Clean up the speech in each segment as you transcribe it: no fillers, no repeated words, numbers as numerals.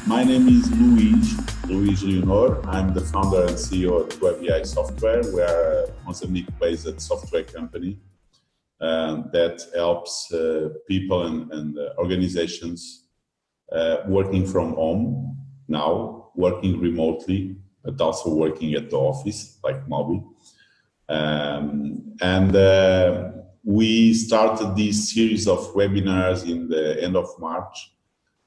My name is Luis Leonor. I'm the founder and CEO at WebAI Software. We are a Mozambique-based software company that helps people and organizations working from home now, working remotely, but also working at the office, like Mobi. We started this series of webinars in the end of March,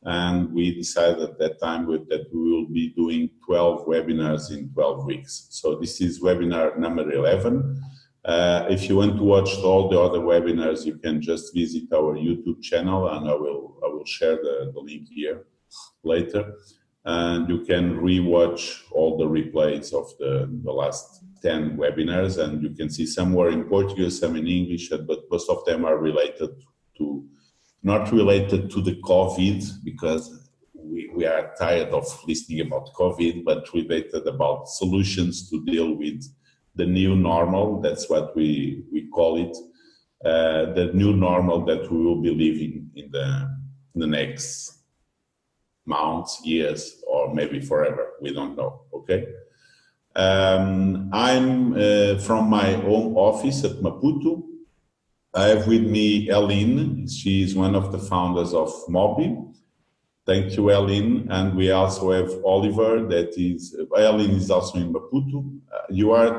and we decided at that time that we will be doing 12 webinars in 12 weeks. So this is webinar number 11. If you want to watch all the other webinars, you can just visit our YouTube channel, and I will share the link here later. And you can rewatch all the replays of the last 10 webinars, and you can see some were in Portuguese, some in English, but most of them are not related to the COVID, because we are tired of listening about COVID, but related about solutions to deal with the new normal. That's what we call it, the new normal that we will be living in the next months, years, or maybe forever. We don't know, okay? I'm from my home office at Maputo. I have with me Heleen. She is one of the founders of Mobi. Thank you, Heleen. And we also have Oliver. Heleen is also in Maputo. You are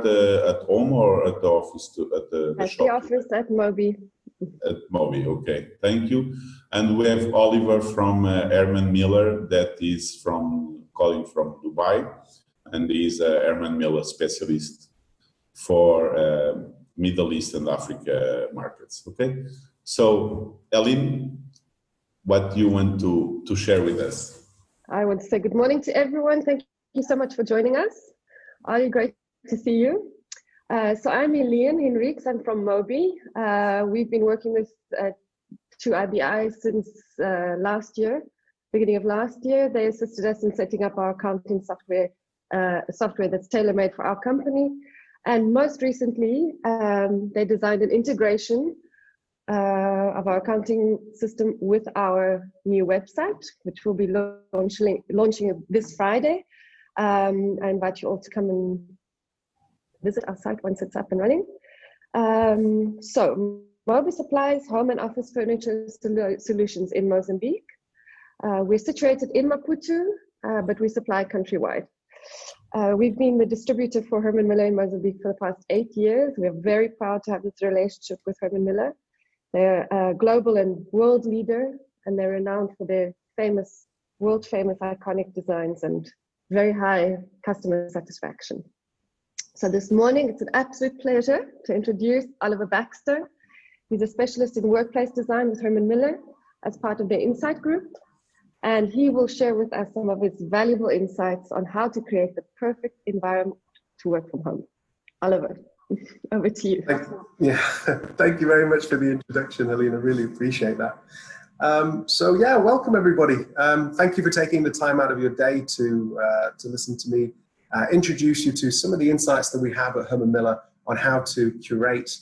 at home or at the office? At the shop? The office at Mobi. At Mobi, okay. Thank you. And we have Oliver from Herman Miller, that is calling from Dubai, and he's a Herman Miller specialist for Middle East and Africa markets. Okay, so Heleen, what do you want to share with us? I want to say good morning to everyone. Thank you so much for joining us. Oli, great to see you. So I'm Heleen Henriques. I'm from Mobi. We've been working with 2IBI since last year, beginning of last year. They assisted us in setting up our accounting software that's tailor-made for our company. And most recently, they designed an integration of our accounting system with our new website, which will be launching this Friday. I invite you all to come and visit our site once it's up and running. So Mobi supplies home and office furniture solutions in Mozambique. We're situated in Maputo, but we supply countrywide. We've been the distributor for Herman Miller in Mozambique for the past 8 years. We are very proud to have this relationship with Herman Miller. They're a global and world leader, and they're renowned for their world famous iconic designs and very high customer satisfaction. So this morning, it's an absolute pleasure to introduce Oliver Baxter. He's a specialist in workplace design with Herman Miller as part of their Insight Group. And he will share with us some of his valuable insights on how to create the perfect environment to work from home. Oliver, over to you. Thank you very much for the introduction, Heleen. I really appreciate that. Welcome everybody. Thank you for taking the time out of your day to listen to me introduce you to some of the insights that we have at Herman Miller on how to curate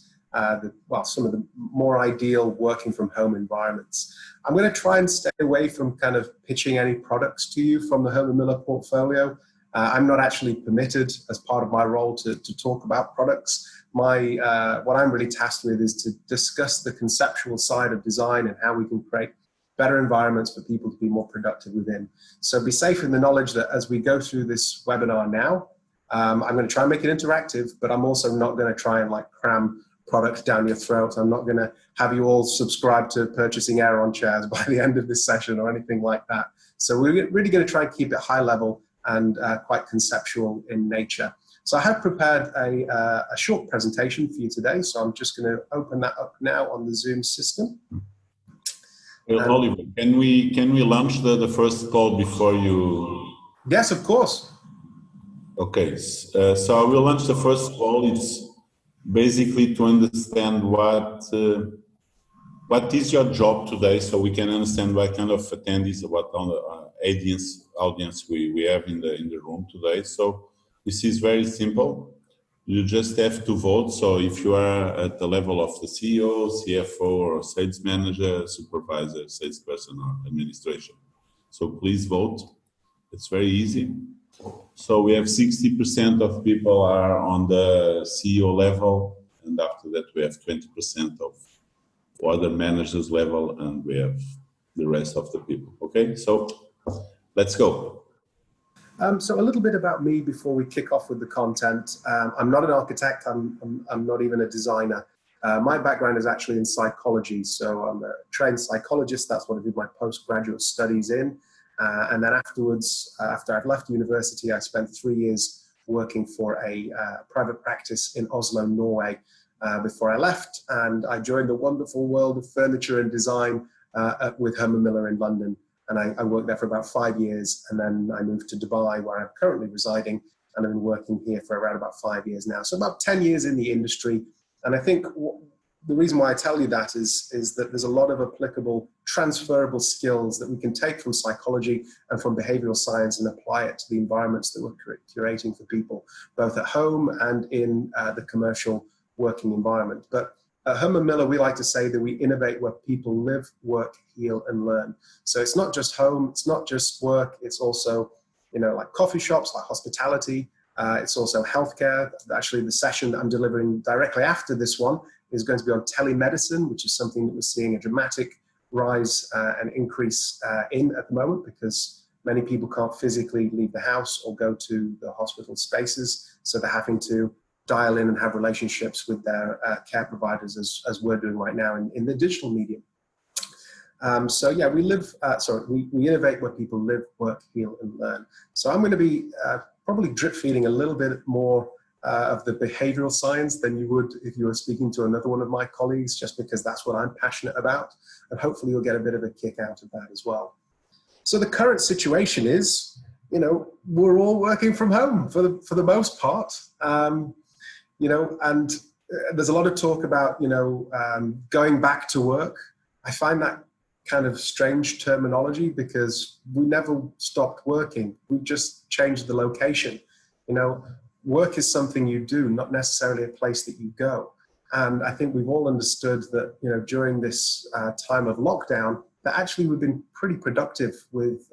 some of the more ideal working from home environments. I'm going to try and stay away from kind of pitching any products to you from the Herman Miller portfolio. I'm not actually permitted as part of my role to talk about products. What I'm really tasked with is to discuss the conceptual side of design and how we can create better environments for people to be more productive within. So be safe in the knowledge that as we go through this webinar now, I'm going to try and make it interactive, but I'm also not going to try and cram product down your throat. I'm not going to have you all subscribe to purchasing Aeron chairs by the end of this session or anything like that. So we're really going to try and keep it high level and quite conceptual in nature. So I have prepared a short presentation for you today. So I'm just going to open that up now on the Zoom system. Oliver, can we launch the first call before you? Yes, of course. Okay, so I will launch the first call. It's basically to understand what is your job today, so we can understand what kind of attendees, what audience we have in the room today. So this is very simple. You just have to vote. So if you are at the level of the CEO, CFO, or sales manager, supervisor, salesperson, or administration, so please vote. It's very easy. So we have 60% of people are on the CEO level, and after that we have 20% of other managers level, and we have the rest of the people. Okay, so let's go. So a little bit about me before we kick off with the content. I'm not an architect. I'm not even a designer. My background is actually in psychology. So I'm a trained psychologist. That's what I did my postgraduate studies in. And then afterwards, after I'd left university, I spent 3 years working for a private practice in Oslo, Norway, before I left. And I joined the wonderful world of furniture and design with Herman Miller in London. And I worked there for about 5 years. And then I moved to Dubai, where I'm currently residing. And I've been working here for around about 5 years now. So about 10 years in the industry. And I think the reason why I tell you that is that there's a lot of applicable, transferable skills that we can take from psychology and from behavioral science and apply it to the environments that we're curating for people, both at home and in the commercial working environment. But at Herman Miller, we like to say that we innovate where people live, work, heal, and learn. So it's not just home, it's not just work, it's also, like coffee shops, like hospitality. It's also healthcare. Actually, the session that I'm delivering directly after this one is going to be on telemedicine, which is something that we're seeing a dramatic rise and increase in at the moment, because many people can't physically leave the house or go to the hospital spaces. So they're having to dial in and have relationships with their care providers, as we're doing right now in the digital medium. So yeah, we innovate where people live, work, heal, and learn. So I'm going to be probably drip feeding a little bit more of the behavioral science than you would if you were speaking to another one of my colleagues, just because that's what I'm passionate about. And hopefully you'll get a bit of a kick out of that as well. So the current situation is, we're all working from home for the most part. And there's a lot of talk about, going back to work. I find that kind of strange terminology, because we never stopped working. We just changed the location. Work is something you do, not necessarily a place that you go. And I think we've all understood that, during this time of lockdown, that actually we've been pretty productive with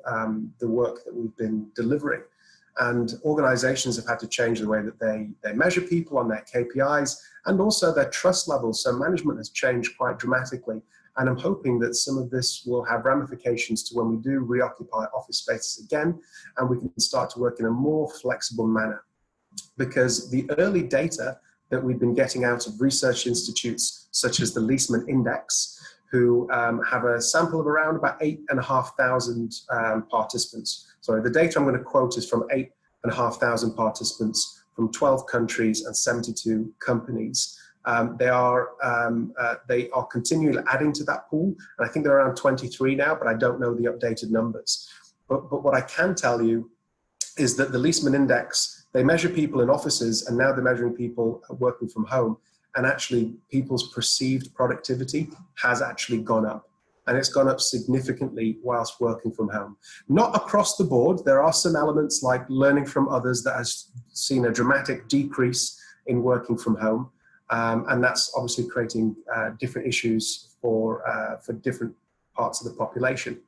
the work that we've been delivering. And organizations have had to change the way that they measure people on their KPIs, and also their trust levels. So management has changed quite dramatically. And I'm hoping that some of this will have ramifications to when we do reoccupy office spaces again, and we can start to work in a more flexible manner. Because the early data that we've been getting out of research institutes such as the Leesman Index, who have a sample of around about 8,500 participants. Sorry, the data I'm going to quote is from 8,500 participants from 12 countries and 72 companies. They are continually adding to that pool, and I think they're around 23 now, but I don't know the updated numbers. But what I can tell you is that the Leesman Index, they measure people in offices, and now they're measuring people working from home, and actually people's perceived productivity has actually gone up, and it's gone up significantly whilst working from home. Not across the board. There are some elements like learning from others that has seen a dramatic decrease in working from home. And that's obviously creating different issues for different parts of the population.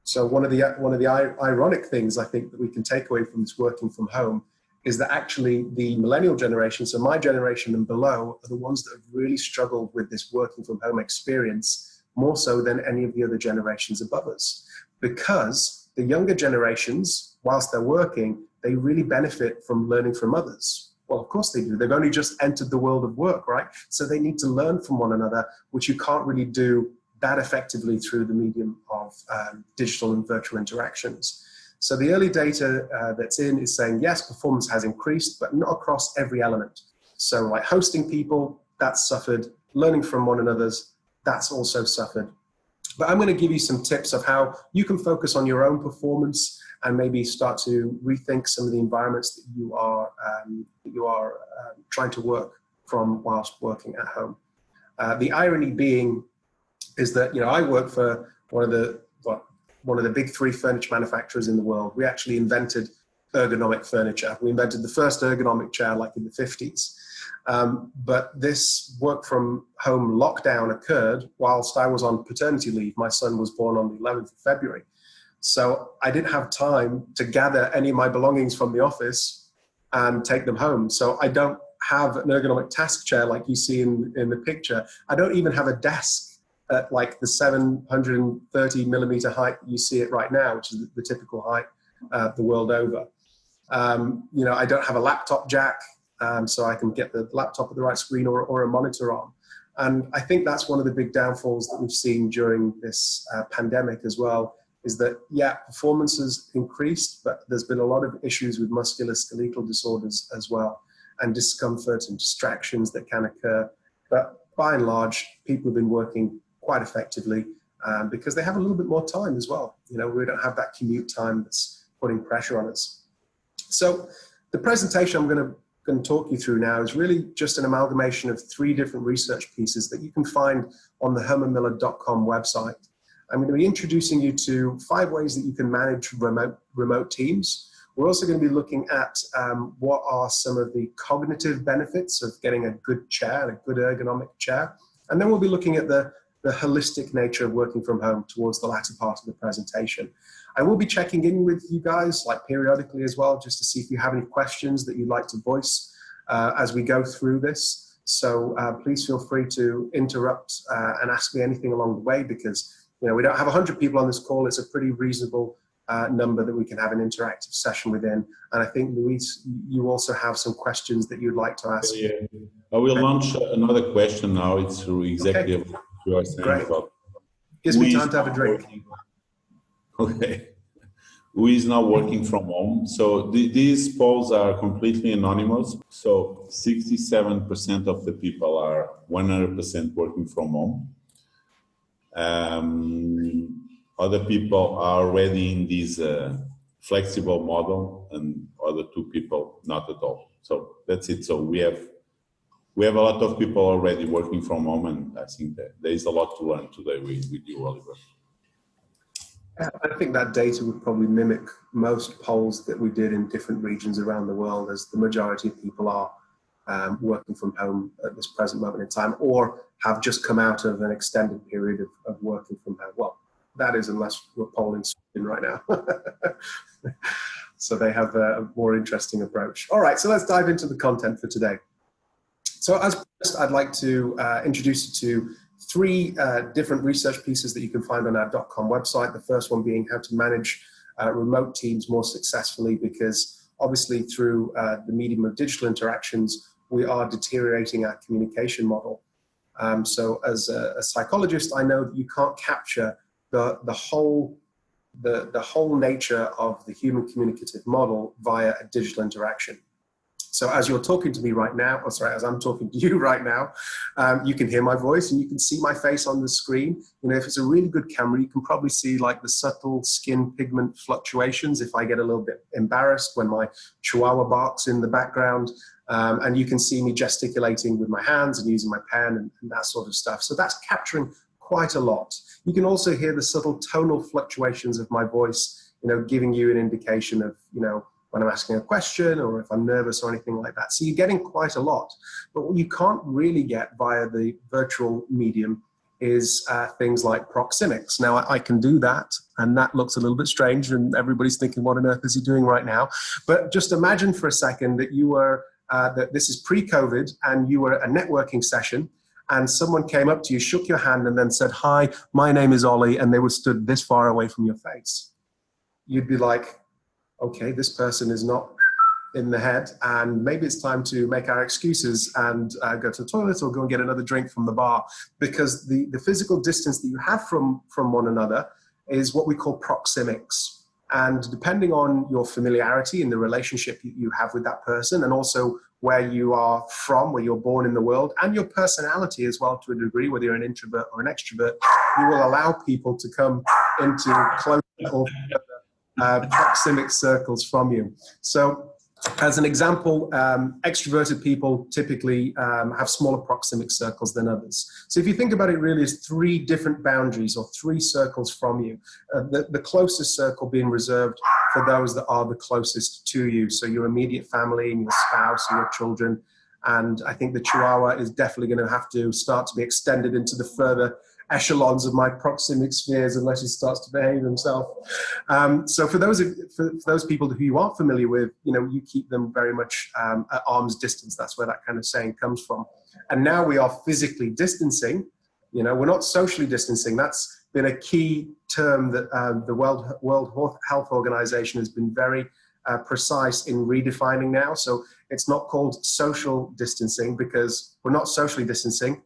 So one of the ironic things I think that we can take away from this working from home is that actually the millennial generation, so my generation and below, are the ones that have really struggled with this working from home experience more so than any of the other generations above us. Because the younger generations, whilst they're working, they really benefit from learning from others. Well, of course they do. They've only just entered the world of work, right? So they need to learn from one another, which you can't really do that effectively through the medium of digital and virtual interactions. So the early data that's in is saying, yes, performance has increased, but not across every element. So like hosting people, that's suffered. Learning from one another's, that's also suffered. But I'm going to give you some tips of how you can focus on your own performance and maybe start to rethink some of the environments that you are trying to work from whilst working at home. The irony being is that, I work for one of the big three furniture manufacturers in the world. We actually invented ergonomic furniture. We invented the first ergonomic chair like in the 50s. But this work from home lockdown occurred whilst I was on paternity leave. My son was born on the 11th of February. So I didn't have time to gather any of my belongings from the office and take them home. So I don't have an ergonomic task chair like you see in the picture. I don't even have a desk at like the 730 millimeter height you see it right now, which is the typical height the world over. You know, I don't have a laptop jack, so I can get the laptop at the right screen or a monitor on. And I think that's one of the big downfalls that we've seen during this pandemic as well, is that, yeah, performance has increased, but there's been a lot of issues with musculoskeletal disorders as well, and discomfort and distractions that can occur. But by and large, people have been working quite effectively because they have a little bit more time as well. You know, we don't have that commute time that's putting pressure on us. So the presentation I'm going to talk you through now is really just an amalgamation of 3 different research pieces that you can find on the hermanmiller.com website. I'm going to be introducing you to 5 ways that you can manage remote teams. We're also going to be looking at what are some of the cognitive benefits of getting a good chair, a good ergonomic chair. And then we'll be looking at the holistic nature of working from home towards the latter part of the presentation. I will be checking in with you guys like periodically as well, just to see if you have any questions that you'd like to voice as we go through this. So please feel free to interrupt and ask me anything along the way, because you know, we don't have 100 people on this call. It's a pretty reasonable number that we can have an interactive session within. And I think, Luis, you also have some questions that you'd like to ask. Yeah. I will launch another question now. It's exactly what you are saying. Great. About. Gives me time to have a drink. Okay. Who is now working from home? So these polls are completely anonymous. So 67% of the people are 100% working from home. Other people are already in this flexible model, and other 2 people not at all. So that's it. So we have a lot of people already working from home, and I think that there is a lot to learn today with you, Oliver. I think that data would probably mimic most polls that we did in different regions around the world, as the majority of people are working from home at this present moment in time, or have just come out of an extended period of working from home. Well, that is, unless we're polling Sweden right now. So they have a more interesting approach. All right, so let's dive into the content for today. So as promised, I'd like to introduce you to 3 different research pieces that you can find on our .com website. The first one being how to manage remote teams more successfully, because obviously through the medium of digital interactions, we are deteriorating our communication model. So as a psychologist, I know that you can't capture the whole nature of the human communicative model via a digital interaction. So as you're talking to me right now, or sorry, as I'm talking to you right now, you can hear my voice and you can see my face on the screen. You know, if it's a really good camera, you can probably see like the subtle skin pigment fluctuations if I get a little bit embarrassed when my chihuahua barks in the background. And you can see me gesticulating with my hands and using my pen and that sort of stuff. So that's capturing quite a lot. You can also hear the subtle tonal fluctuations of my voice, you know, giving you an indication of, you know, when I'm asking a question or if I'm nervous or anything like that. So you're getting quite a lot. But what you can't really get via the virtual medium is things like proxemics. Now, I can do that, and that looks a little bit strange, and everybody's thinking, what on earth is he doing right now? But just imagine for a second that you were, that this is pre-COVID, and you were at a networking session, and someone came up to you, shook your hand, and then said, "Hi, my name is Ollie," and they were stood this far away from your face. You'd be like, okay, this person is not in the head, and maybe it's time to make our excuses and go to the toilet or go and get another drink from the bar, because the physical distance that you have from one another is what we call proxemics. And depending on your familiarity and the relationship you have with that person, and also where you are from, where you're born in the world, and your personality as well to a degree, whether you're an introvert or an extrovert, you will allow people to come into closer or proxemic circles from you. So as an example, extroverted people typically have smaller proxemic circles than others. So if you think about it really as 3 different boundaries or 3 circles from you, the closest circle being reserved for those that are the closest to you. So your immediate family and your spouse and your children. And I think the Chihuahua is definitely going to have to start to be extended into the further echelons of my proxemic spheres unless he starts to behave himself. So for those people who you aren't familiar with, you keep them very much at arm's distance. That's where that kind of saying comes from. And now we are physically distancing. We're not socially distancing. That's been a key term that the World Health Organization has been very precise in redefining now. So it's not called social distancing because we're not socially distancing.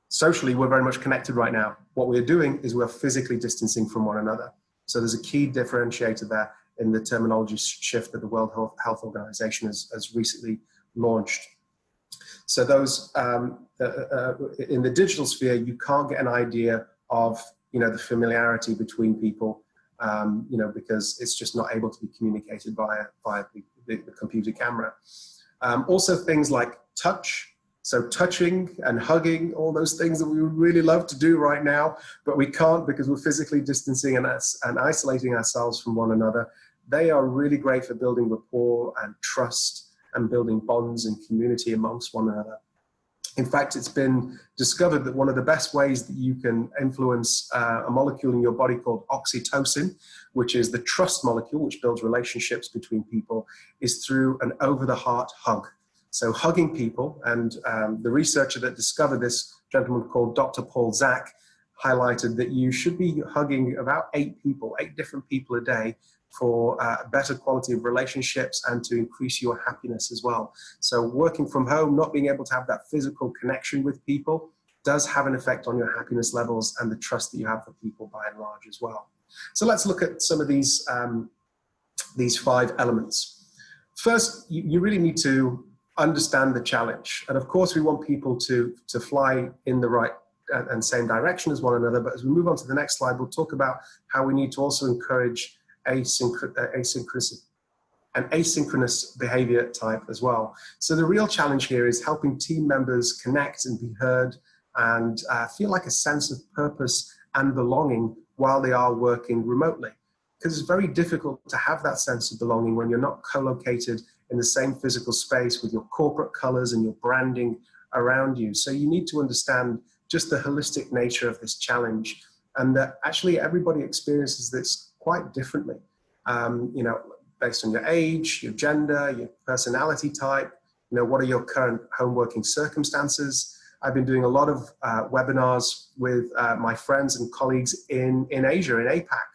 Socially, we're very much connected right now. What we're doing is we're physically distancing from one another. So there's a key differentiator there in the terminology shift that the World Health Organization has recently launched. So those in the digital sphere, you can't get an idea of the familiarity between people, because it's just not able to be communicated via the computer camera. Also things like touch. So touching and hugging, all those things that we would really love to do right now, but we can't because we're physically distancing and isolating ourselves from one another. They are really great for building rapport and trust and building bonds and community amongst one another. In fact, it's been discovered that one of the best ways that you can influence a molecule in your body called oxytocin, which is the trust molecule, which builds relationships between people, is through an over-the-heart hug. So hugging people, and the researcher that discovered this, gentleman called Dr. Paul Zak, highlighted that you should be hugging about 8 different people a day for better quality of relationships and to increase your happiness as well. So working from home, not being able to have that physical connection with people does have an effect on your happiness levels and the trust that you have for people by and large as well. So let's look at some of these 5 elements. First, you really need to understand the challenge. And of course, we want people to fly in the right and same direction as one another. But as we move on to the next slide, we'll talk about how we need to also encourage asynchronous behavior type as well. So the real challenge here is helping team members connect and be heard and feel like a sense of purpose and belonging while they are working remotely. Because it's very difficult to have that sense of belonging when you're not co-located in the same physical space with your corporate colors and your branding around you. So you need to understand just the holistic nature of this challenge, and that actually everybody experiences this quite differently, based on your age, your gender, your personality type, what are your current home working circumstances. I've been doing a lot of webinars with my friends and colleagues in Asia, in APAC.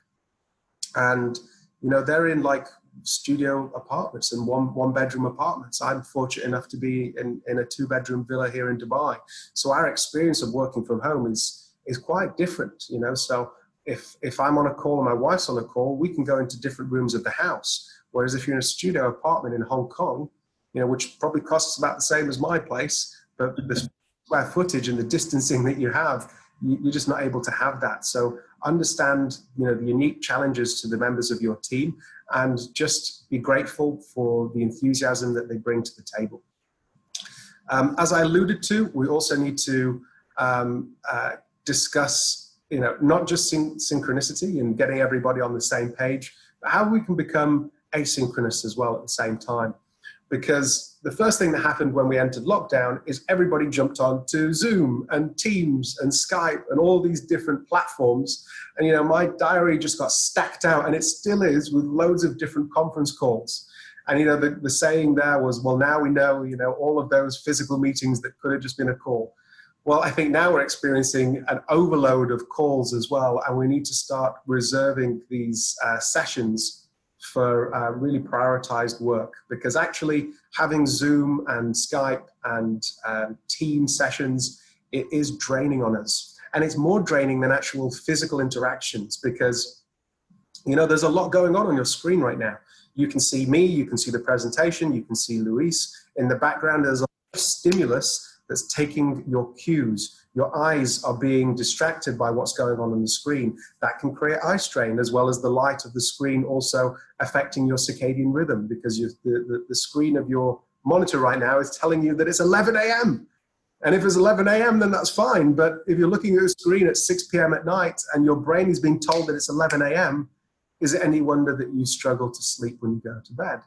And, they're in like studio apartments and one bedroom apartments. I'm fortunate enough to be in a 2-bedroom villa here in Dubai. So our experience of working from home is quite different, So if I'm on a call and my wife's on a call, we can go into different rooms of the house. Whereas if you're in a studio apartment in Hong Kong, which probably costs about the same as my place, but the square footage and the distancing that you have, you're just not able to have that. So understand, the unique challenges to the members of your team and just be grateful for the enthusiasm that they bring to the table. As I alluded to, we also need to discuss, not just synchronicity and getting everybody on the same page, but how we can become asynchronous as well at the same time. Because the first thing that happened when we entered lockdown is everybody jumped on to Zoom and Teams and Skype and all these different platforms. And, my diary just got stacked out, and it still is, with loads of different conference calls. And, the saying there was, well, now we know, all of those physical meetings that could have just been a call. Well, I think now we're experiencing an overload of calls as well, and we need to start reserving these sessions for really prioritized work, because actually having Zoom and Skype and team sessions, it is draining on us. And it's more draining than actual physical interactions, because, there's a lot going on your screen right now. You can see me, you can see the presentation, you can see Luis. In the background, there's a lot of stimulus that's taking your cues. Your eyes are being distracted by what's going on the screen. That can create eye strain, as well as the light of the screen also affecting your circadian rhythm, because the screen of your monitor right now is telling you that it's 11 a.m. And if it's 11 a.m., then that's fine. But if you're looking at a screen at 6 p.m. at night and your brain is being told that it's 11 a.m., is it any wonder that you struggle to sleep when you go to bed?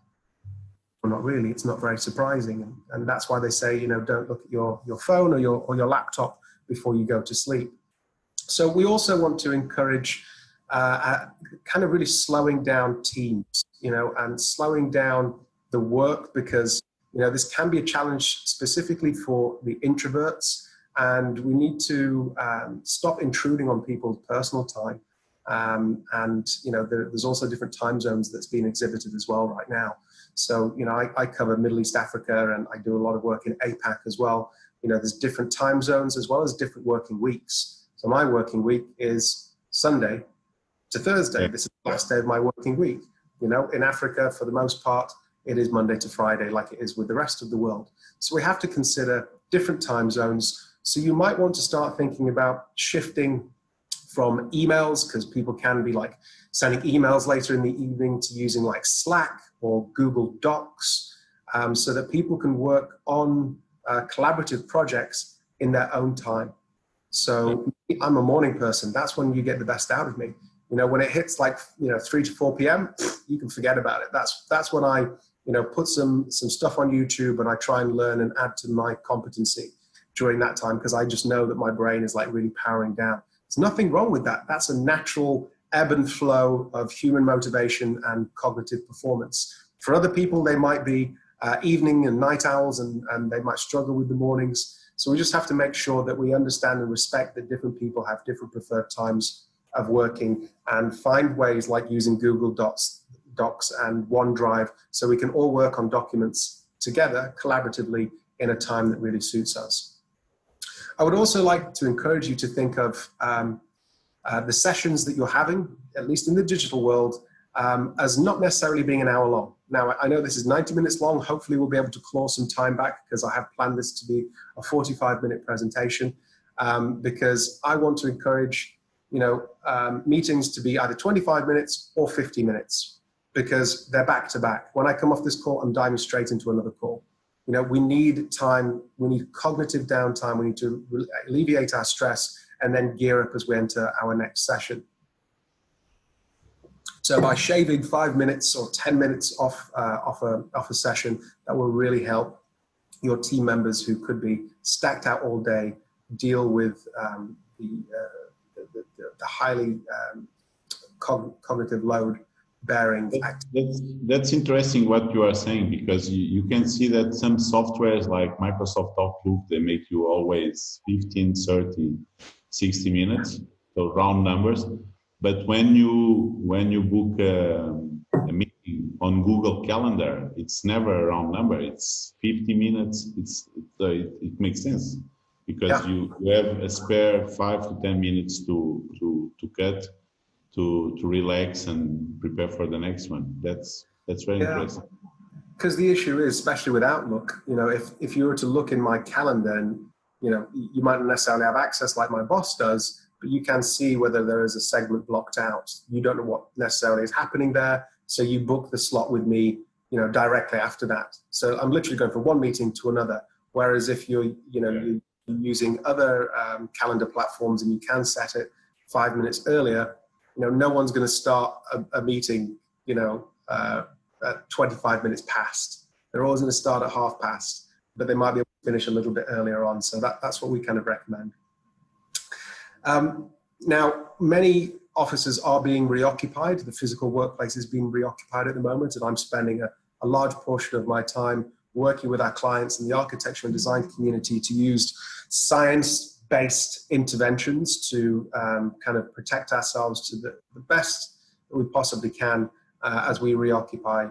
Well, not really. It's not very surprising. And that's why they say, don't look at your phone or your laptop before you go to sleep. So we also want to encourage kind of really slowing down teams, and slowing down the work, because, this can be a challenge specifically for the introverts, and we need to stop intruding on people's personal time. There's also different time zones that's being exhibited as well right now. So, I cover Middle East Africa, and I do a lot of work in APAC as well. There's different time zones as well as different working weeks. So my working week is Sunday to Thursday. This is the last day of my working week. In Africa, for the most part, it is Monday to Friday, like it is with the rest of the world. So we have to consider different time zones. So you might want to start thinking about shifting from emails, because people can be like sending emails later in the evening, to using like Slack or Google Docs, so that people can work on collaborative projects in their own time. So I'm a morning person. That's when you get the best out of me. When it hits like 3 to 4 p.m., you can forget about it. That's when I put some stuff on YouTube, and I try and learn and add to my competency during that time, because I just know that my brain is like really powering down. There's nothing wrong with that. That's a natural ebb and flow of human motivation and cognitive performance. For other people, they might be evening and night owls, and they might struggle with the mornings. So we just have to make sure that we understand and respect that different people have different preferred times of working, and find ways like using Google Docs and OneDrive, so we can all work on documents together collaboratively in a time that really suits us. I would also like to encourage you to think of the sessions that you're having, at least in the digital world, as not necessarily being an hour long. Now, I know this is 90 minutes long. Hopefully we'll be able to claw some time back, because I have planned this to be a 45-minute presentation, because I want to encourage meetings to be either 25 minutes or 50 minutes, because they're back to back. When I come off this call, I'm diving straight into another call. We need time, we need cognitive downtime, we need to alleviate our stress, and then gear up as we enter our next session. So by shaving 5 minutes or 10 minutes off a session, that will really help your team members who could be stacked out all day deal with the highly cognitive load bearing activities. That's interesting what you are saying, because you can see that some softwares like Microsoft Outlook, they make you always 15, 30, 60 minutes, so round numbers. But when you book a meeting on Google Calendar, it's never a round number. It's 50 minutes. It makes sense, because you have a spare 5 to 10 minutes to cut, to relax and prepare for the next one. That's very interesting. Because the issue is, especially with Outlook, if you were to look in my calendar, and you might not necessarily have access like my boss does, but you can see whether there is a segment blocked out. You don't know what necessarily is happening there, so you book the slot with me, directly after that. So I'm literally going from one meeting to another. Whereas if you're using other calendar platforms, and you can set it 5 minutes earlier, no one's going to start a meeting, at 25 minutes past. They're always going to start at past, but they might be able to finish a little bit earlier on. So that's what we kind of recommend. Now, many offices are being reoccupied. The physical workplace is being reoccupied at the moment, and I'm spending a large portion of my time working with our clients in the architecture and design community to use science-based interventions to kind of protect ourselves to the best that we possibly can as we reoccupy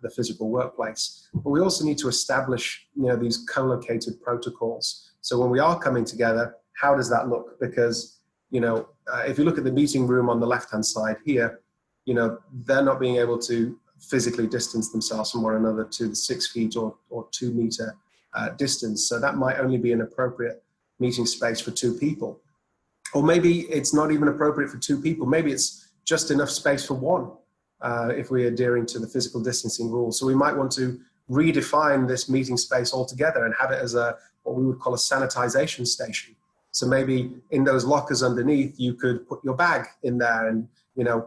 the physical workplace. But we also need to establish these co-located protocols. So when we are coming together, how does that look? Because if you look at the meeting room on the left-hand side here, they're not being able to physically distance themselves from one another to the 6 feet or 2 meter distance. So that might only be an appropriate meeting space for 2 people. Or maybe it's not even appropriate for 2 people. Maybe it's just enough space for 1 if we're adhering to the physical distancing rules. So we might want to redefine this meeting space altogether and have it as what we would call a sanitization station. So maybe in those lockers underneath, you could put your bag in there, and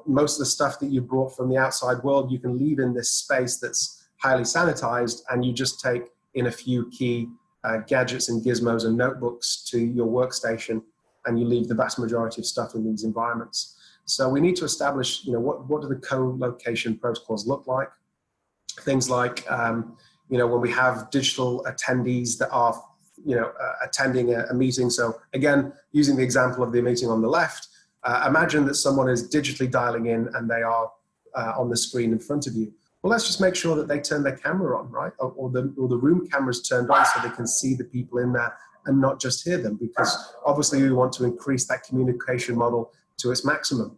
most of the stuff that you brought from the outside world, you can leave in this space that's highly sanitized, and you just take in a few key gadgets and gizmos and notebooks to your workstation, and you leave the vast majority of stuff in these environments. So we need to establish, what do the co-location protocols look like? Things like, when we have digital attendees that are, attending a meeting. So again, using the example of the meeting on the left, imagine that someone is digitally dialing in and they are on the screen in front of you. Well, let's just make sure that they turn their camera on, right? Or the room camera's turned on so they can see the people in there and not just hear them, because obviously we want to increase that communication model to its maximum.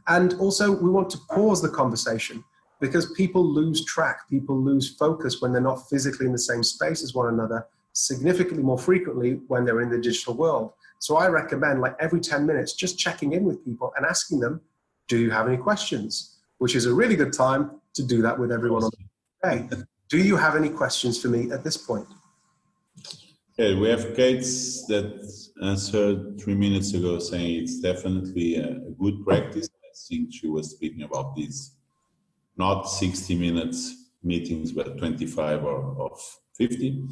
And also we want to pause the conversation, because people lose track, people lose focus when they're not physically in the same space as one another, significantly more frequently when they're in the digital world. So I recommend, like, every 10 minutes, just checking in with people and asking them, do you have any questions? Which is a really good time to do that with everyone on the day. Do you have any questions for me at this point? Okay, we have Kate that answered 3 minutes ago saying it's definitely a good practice. I think she was speaking about this, not 60 minutes meetings, but 25 or 50.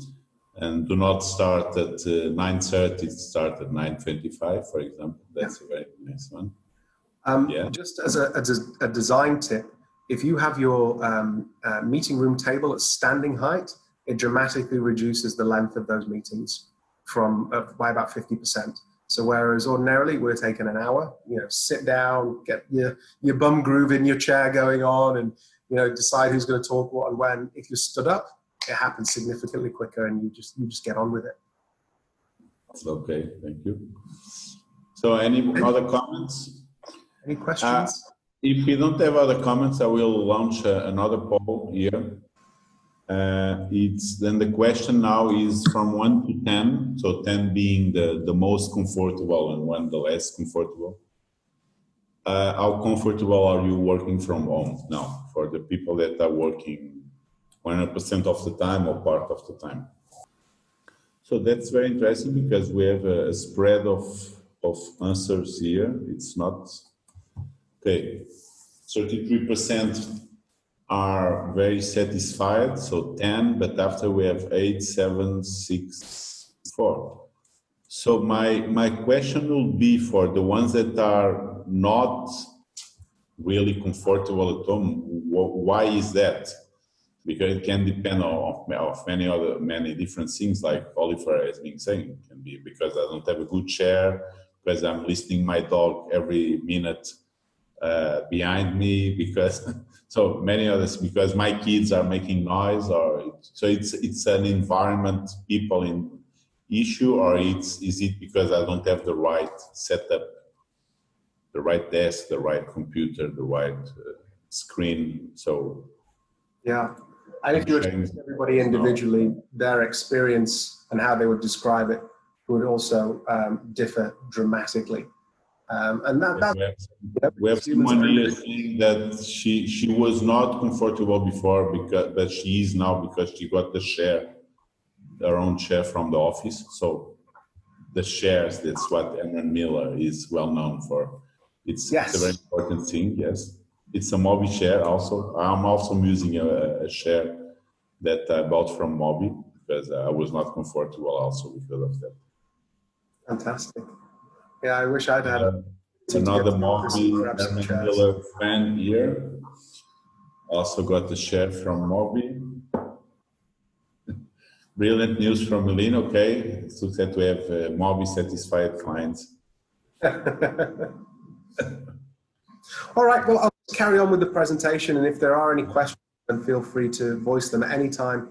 And do not start at 9:30, start at 9:25, for example. That's a very nice one. Just as a design tip, if you have your meeting room table at standing height, it dramatically reduces the length of those meetings by about 50%. So whereas ordinarily we're taking an hour, sit down, get your bum groove in your chair going on, and decide who's going to talk what and when. If you're stood up, it happens significantly quicker, and you just get on with it. Okay, thank you. So any other comments? Any questions? If we don't have other comments, I will launch another poll here. Then the question now is from 1 to 10, so 10 being the most comfortable and 1 the less comfortable. How comfortable are you working from home now, for the people that are working 100% of the time or part of the time? So that's very interesting, because we have a spread of answers here. It's not, okay, 33% are very satisfied, so 10, but after we have 8, 7, 6, 4. So my question will be for the ones that are not really comfortable at home, why is that? Because it can depend on many different things, like Oliver has been saying. It can be because I don't have a good chair, because I'm listening my dog every minute behind me, because so many others, because my kids are making noise, so it's an environment people in issue, or is it because I don't have the right setup, the right desk, the right computer, the right screen? So yeah, and if you were to ask everybody individually, their experience and how they would describe it would also differ dramatically. And we have someone here saying that she was not comfortable before, but she is now, because she got her own chair from the office. So the chairs, that's what Herman Miller is well known for. It's a very important thing. Yes, it's a Mobi chair. Also, I'm also using a chair that I bought from Mobi, because I was not comfortable also because of that. Fantastic. Yeah, I wish I'd had another Mobi Herman Miller fan here. Also got the share from Mobi. Brilliant news from Heleen. Okay, it's good that we have Mobi satisfied clients. All right, well, I'll carry on with the presentation, and if there are any questions, then feel free to voice them at any time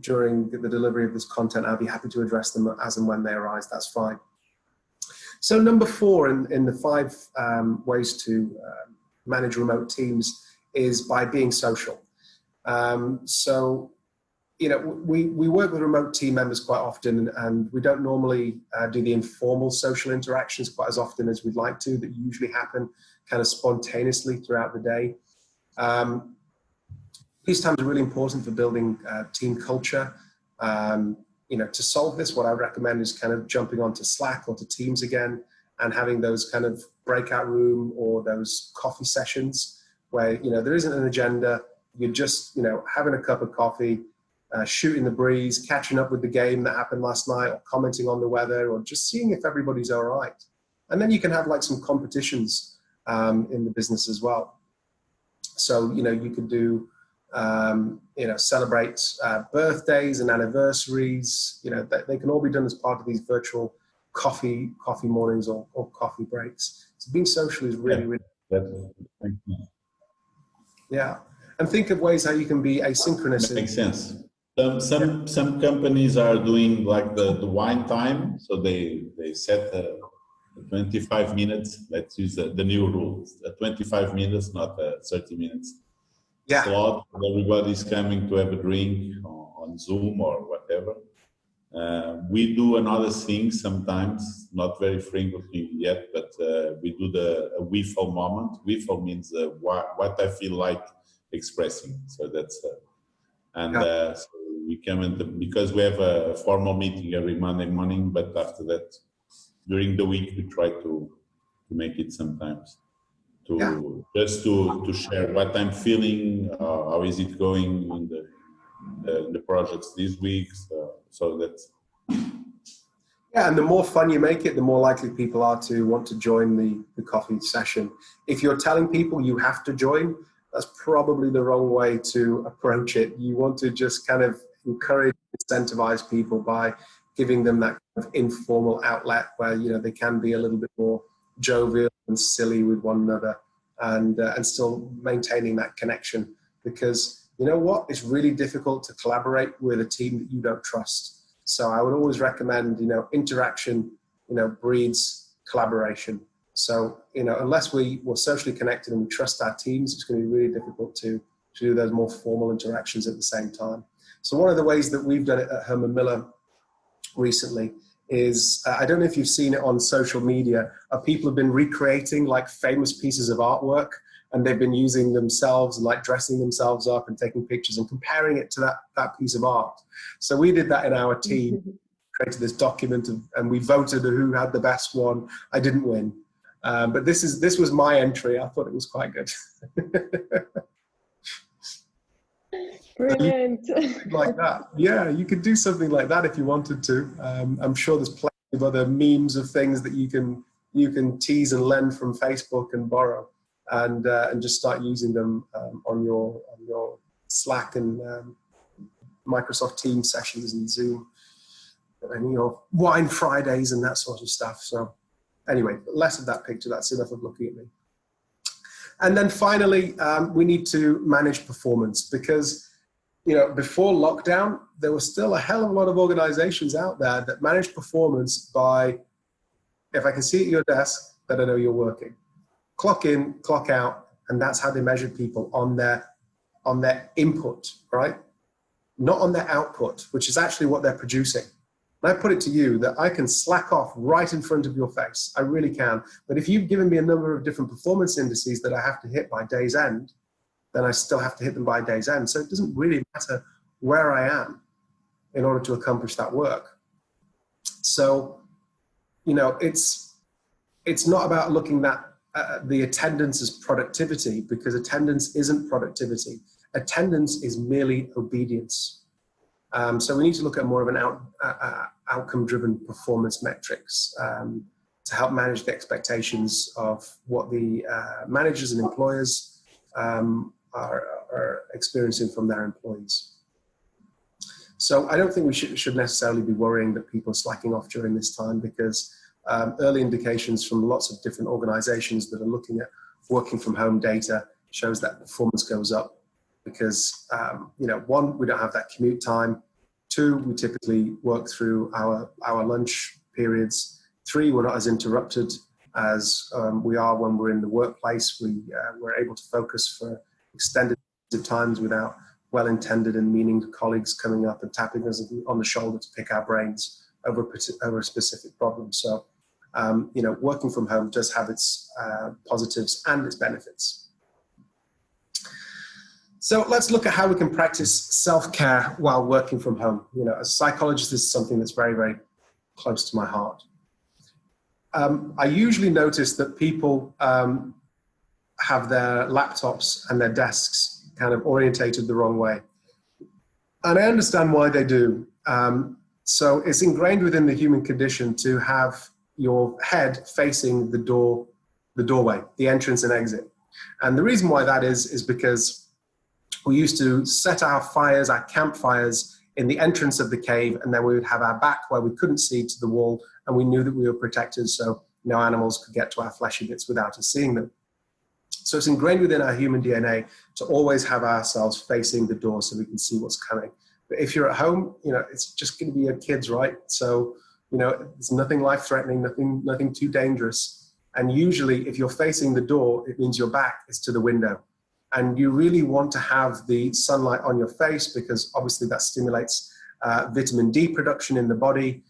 during the delivery of this content. I'll be happy to address them as and when they arise. That's fine. So number 4 in the 5 ways to manage remote teams is by being social. So, we work with remote team members quite often, and we don't normally do the informal social interactions quite as often as we'd like to, that usually happen kind of spontaneously throughout the day. These times are really important for building team culture. To solve this, what I recommend is kind of jumping onto Slack or to Teams again, and having those kind of breakout room or those coffee sessions where, there isn't an agenda. You're just, having a cup of coffee, shooting the breeze, catching up with the game that happened last night, or commenting on the weather, or just seeing if everybody's all right. And then you can have like some competitions in the business as well. So, you know, you could do, you know, celebrate birthdays and anniversaries. You know, they can all be done as part of these virtual coffee mornings or coffee breaks. So being social is really, yeah. And think of ways how you can be asynchronous. Makes sense. Some companies are doing like the wine time, so they set 25 minutes. Let's use the new rules: 25 minutes, not 30 minutes. Yeah. Slot. Everybody's coming to have a drink on Zoom or whatever. We do another thing sometimes, not very frequently yet, but we do the WIFO moment. WIFO means what I feel like expressing. So that's so we come in because we have a formal meeting every Monday morning, but after that, during the week, we try to make it sometimes just to share what I'm feeling, how is it going in the projects this week. So that's. Yeah, and the more fun you make it, the more likely people are to want to join the coffee session. If you're telling people you have to join, that's probably the wrong way to approach it. You want to just kind of encourage, incentivize people by giving them that kind of informal outlet where, you know, they can be a little bit more jovial and silly with one another, and still maintaining that connection. Because you know what? It's really difficult to collaborate with a team that you don't trust. So I would always recommend, you know, interaction, you know, breeds collaboration. So, you know, unless we're socially connected and we trust our teams, it's going to be really difficult to do those more formal interactions at the same time. So one of the ways that we've done it at Herman Miller recently is, I don't know if you've seen it on social media, people have been recreating like famous pieces of artwork, and they've been using themselves, like dressing themselves up and taking pictures and comparing it to that piece of art. So we did that in our team, created this document, and we voted who had the best one. I didn't win. But this was my entry. I thought it was quite good. Brilliant. Like that. Yeah, you could do something like that if you wanted to. I'm sure there's plenty of other memes of things that you can tease and lend from Facebook and borrow, and just start using them on your Slack and Microsoft Teams sessions and Zoom and your Wine Fridays and that sort of stuff. So anyway, less of that picture. That's enough of looking at me. And then finally, we need to manage performance, because, you know, before lockdown, there was still a hell of a lot of organizations out there that managed performance by, if I can see at your desk, that I know you're working. Clock in, clock out, and that's how they measured people on their input, right? Not on their output, which is actually what they're producing. And I put it to you that I can slack off right in front of your face. I really can. But if you've given me a number of different performance indices that I have to hit by day's end, then I still have to hit them by day's end. So it doesn't really matter where I am in order to accomplish that work. So, you know, it's not about looking at the attendance as productivity, because attendance isn't productivity. Attendance is merely obedience. So we need to look at more of an outcome-driven performance metrics to help manage the expectations of what the managers and employers are experiencing from their employees. So I don't think we should necessarily be worrying that people are slacking off during this time, because early indications from lots of different organizations that are looking at working from home data shows that performance goes up because, you know, one, we don't have that commute time. Two, we typically work through our lunch periods. Three, we're not as interrupted as we are when we're in the workplace. We're able to focus for extended times without well-intended and meaning colleagues coming up and tapping us on the shoulder to pick our brains over a specific problem. So, you know, working from home does have its positives and its benefits. So let's look at how we can practice self-care while working from home. You know, as a psychologist, this is something that's very, very close to my heart. I usually notice that people have their laptops and their desks kind of orientated the wrong way. And I understand why they do. So it's ingrained within the human condition to have your head facing the doorway, the entrance and exit. And the reason why that is because we used to set our fires, our campfires, in the entrance of the cave, and then we would have our back where we couldn't see to the wall, and we knew that we were protected, so no animals could get to our fleshy bits without us seeing them. So it's ingrained within our human DNA to always have ourselves facing the door so we can see what's coming. But if you're at home, you know, it's just going to be your kids, right? So, you know, it's nothing life-threatening, nothing too dangerous. And usually, if you're facing the door, it means your back is to the window. And you really want to have the sunlight on your face because obviously that stimulates vitamin D production in the body,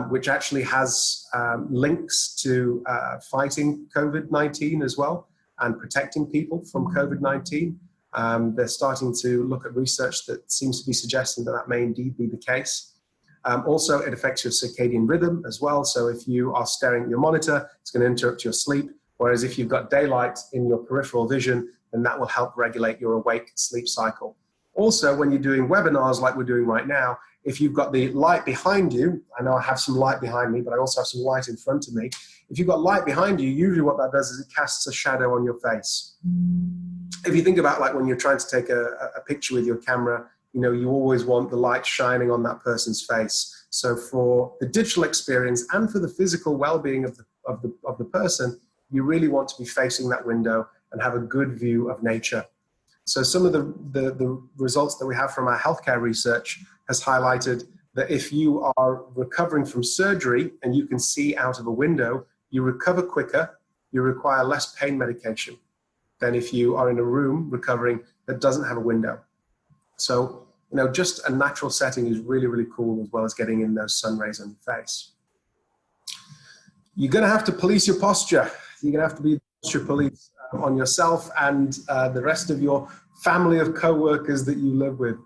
which actually has links to fighting COVID-19 as well and protecting people from COVID-19. They're starting to look at research that seems to be suggesting that that may indeed be the case. Also, it affects your circadian rhythm as well. So if you are staring at your monitor, it's going to interrupt your sleep. Whereas if you've got daylight in your peripheral vision, then that will help regulate your awake sleep cycle. Also, when you're doing webinars like we're doing right now, if you've got the light behind you, I know I have some light behind me, but I also have some light in front of me. If you've got light behind you, usually what that does is it casts a shadow on your face. If you think about like when you're trying to take a picture with your camera, you know, you always want the light shining on that person's face. So for the digital experience and for the physical well-being of the person, you really want to be facing that window and have a good view of nature. So some of the results that we have from our healthcare research has highlighted that if you are recovering from surgery and you can see out of a window, you recover quicker, you require less pain medication than if you are in a room recovering that doesn't have a window. So, you know, just a natural setting is really, really cool, as well as getting in those sun rays on your face. You're gonna have to police your posture. You're gonna have to be the posture police on yourself and the rest of your family of co-workers that you live with.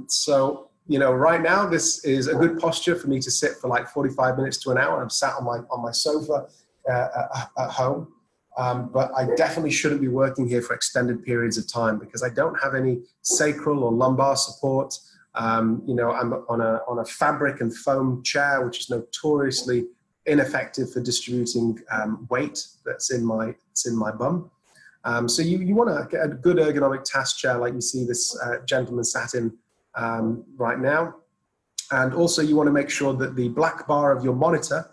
So, you know, right now, this is a good posture for me to sit for like 45 minutes to an hour. I'm sat on my sofa at home. But I definitely shouldn't be working here for extended periods of time because I don't have any sacral or lumbar support. You know, I'm on a fabric and foam chair, which is notoriously ineffective for distributing weight that's in my bum. So you want to get a good ergonomic task chair like you see this gentleman sat in right now. And also you want to make sure that the black bar of your monitor,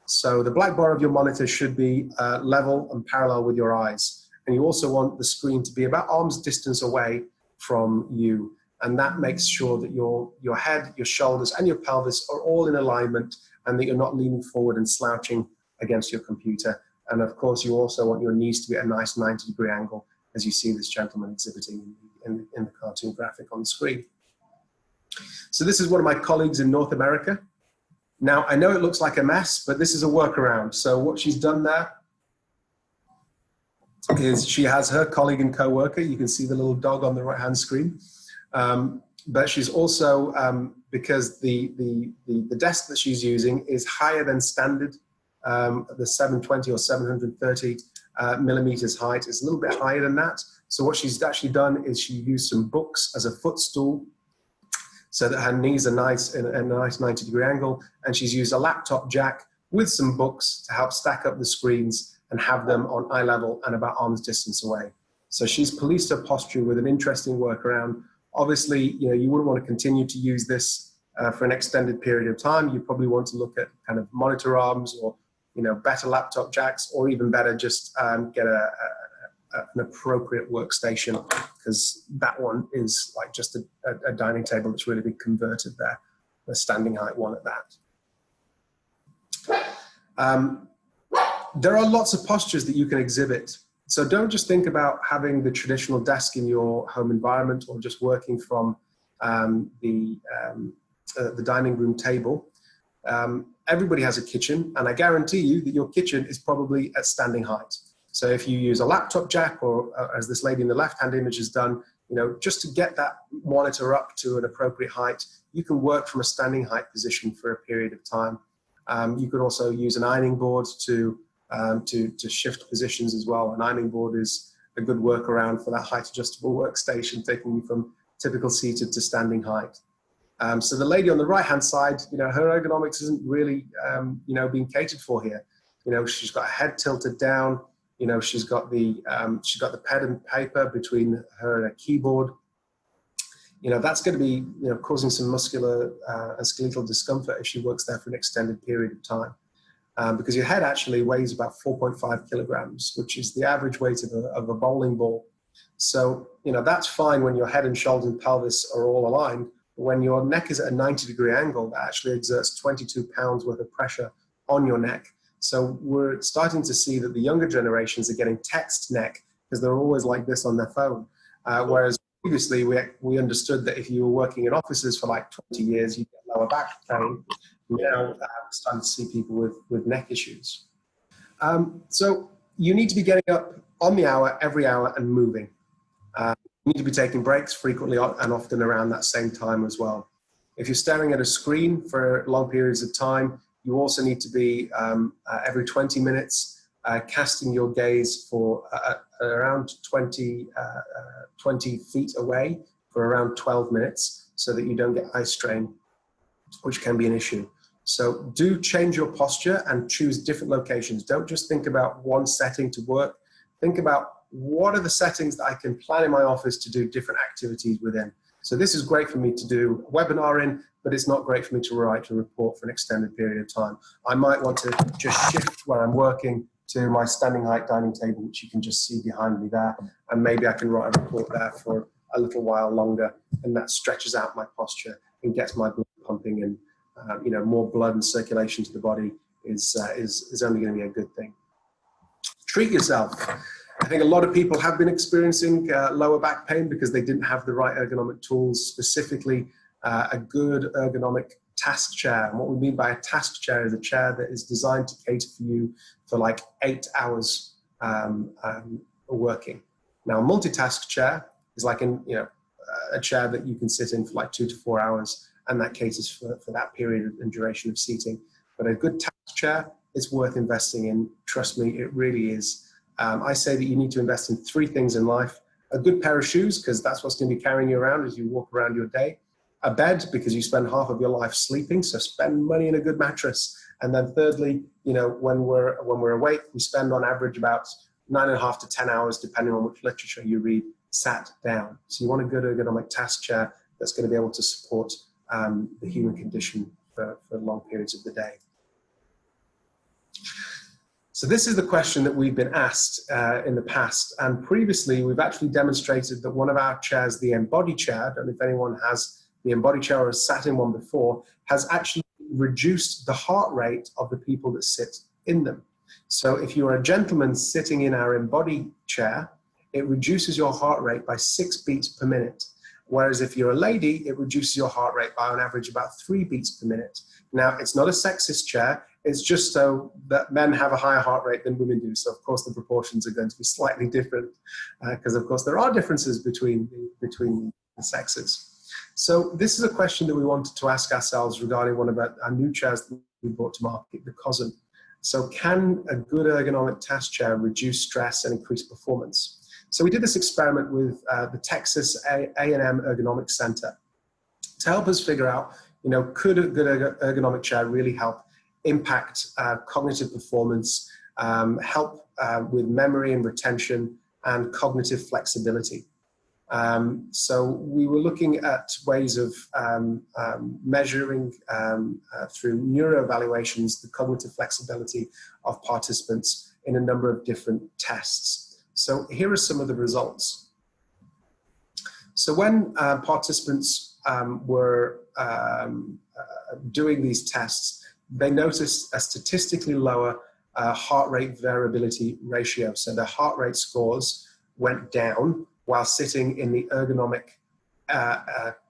so the black bar of your monitor should be level and parallel with your eyes. And you also want the screen to be about arm's distance away from you. And that makes sure that your head, your shoulders, and your pelvis are all in alignment and that you're not leaning forward and slouching against your computer. And of course, you also want your knees to be at a nice 90-degree angle, as you see this gentleman exhibiting in the cartoon graphic on the screen. So this is one of my colleagues in North America. Now, I know it looks like a mess, but this is a workaround. So what she's done there is she has her colleague and co-worker. You can see the little dog on the right-hand screen. But she's also, because the desk that she's using is higher than standard, the 720 or 730 millimeters height. It's a little bit higher than that. So what she's actually done is she used some books as a footstool so that her knees are nice in a nice 90-degree angle. And she's used a laptop jack with some books to help stack up the screens and have them on eye level and about arm's distance away. So she's policed her posture with an interesting workaround. Obviously, you know, you wouldn't want to continue to use this for an extended period of time. You probably want to look at kind of monitor arms or, you know, better laptop jacks, or even better, just get an appropriate workstation, because that one is like just a dining table that's really been converted there, a standing height one at that. There are lots of postures that you can exhibit. So don't just think about having the traditional desk in your home environment or just working from the dining room table. Everybody has a kitchen, and I guarantee you that your kitchen is probably at standing height. So if you use a laptop jack, or as this lady in the left-hand image has done, you know, just to get that monitor up to an appropriate height, you can work from a standing height position for a period of time. You could also use an ironing board to shift positions as well. An ironing board is a good workaround for that height adjustable workstation, taking you from typical seated to standing height. So the lady on the right-hand side, her ergonomics isn't really, being catered for here. She's got her head tilted down. She's got the pen and paper between her and a keyboard. That's going to be, causing some muscular and skeletal discomfort if she works there for an extended period of time. Because your head actually weighs about 4.5 kilograms, which is the average weight of a bowling ball. So, that's fine when your head and shoulders and pelvis are all aligned. But when your neck is at a 90-degree angle, that actually exerts 22 pounds worth of pressure on your neck. So we're starting to see that the younger generations are getting text neck because they're always like this on their phone. Whereas previously we understood that if you were working in offices for like 20 years, you'd get lower back pain. Now we're starting to see people with neck issues. So you need to be getting up on the hour, every hour, and moving. You need to be taking breaks frequently and often around that same time as well. If you're staring at a screen for long periods of time, you also need to be every 20 minutes casting your gaze for around 20 feet away for around 12 minutes so that you don't get eye strain, which can be an issue. So do change your posture and choose different locations. Don't just think about one setting to work. Think about what are the settings that I can plan in my office to do different activities within. So this is great for me to do a webinar in, but it's not great for me to write a report for an extended period of time. I might want to just shift where I'm working to my standing height dining table, which you can just see behind me there. And maybe I can write a report there for a little while longer, and that stretches out my posture and gets my blood pumping, and more blood and circulation to the body is only going to be a good thing. Treat yourself. I think a lot of people have been experiencing lower back pain because they didn't have the right ergonomic tools, specifically a good ergonomic task chair. And what we mean by a task chair is a chair that is designed to cater for you for like 8 hours working. Now, a multitask chair is like a chair that you can sit in for like 2 to 4 hours, and that caters for that period and duration of seating. But a good task chair is worth investing in. Trust me, it really is. I say that you need to invest in 3 things in life: a good pair of shoes, because that's what's going to be carrying you around as you walk around your day; a bed, because you spend half of your life sleeping, so spend money in a good mattress; and then thirdly, when we're awake, we spend on average about 9.5 to 10 hours, depending on which literature you read, sat down. So you want a good ergonomic task chair that's going to be able to support the human condition for long periods of the day. So this is the question that we've been asked in the past, and previously we've actually demonstrated that one of our chairs, the Embody chair, I don't know if anyone has the Embody chair or has sat in one before, has actually reduced the heart rate of the people that sit in them. So if you're a gentleman sitting in our Embody chair, it reduces your heart rate by 6 beats per minute. Whereas if you're a lady, it reduces your heart rate by on average about 3 beats per minute. Now, it's not a sexist chair. It's just so that men have a higher heart rate than women do. So, of course, the proportions are going to be slightly different because, of course, there are differences between the sexes. So this is a question that we wanted to ask ourselves regarding one of our new chairs that we brought to market, the COSM. So can a good ergonomic task chair reduce stress and increase performance? So we did this experiment with the Texas A&M Ergonomics Center to help us figure out, could a good ergonomic chair really help impact cognitive performance, help with memory and retention, and cognitive flexibility. So we were looking at ways of measuring through neuroevaluations the cognitive flexibility of participants in a number of different tests. So here are some of the results. So when participants were doing these tests, they noticed a statistically lower heart rate variability ratio. So their heart rate scores went down while sitting in the ergonomic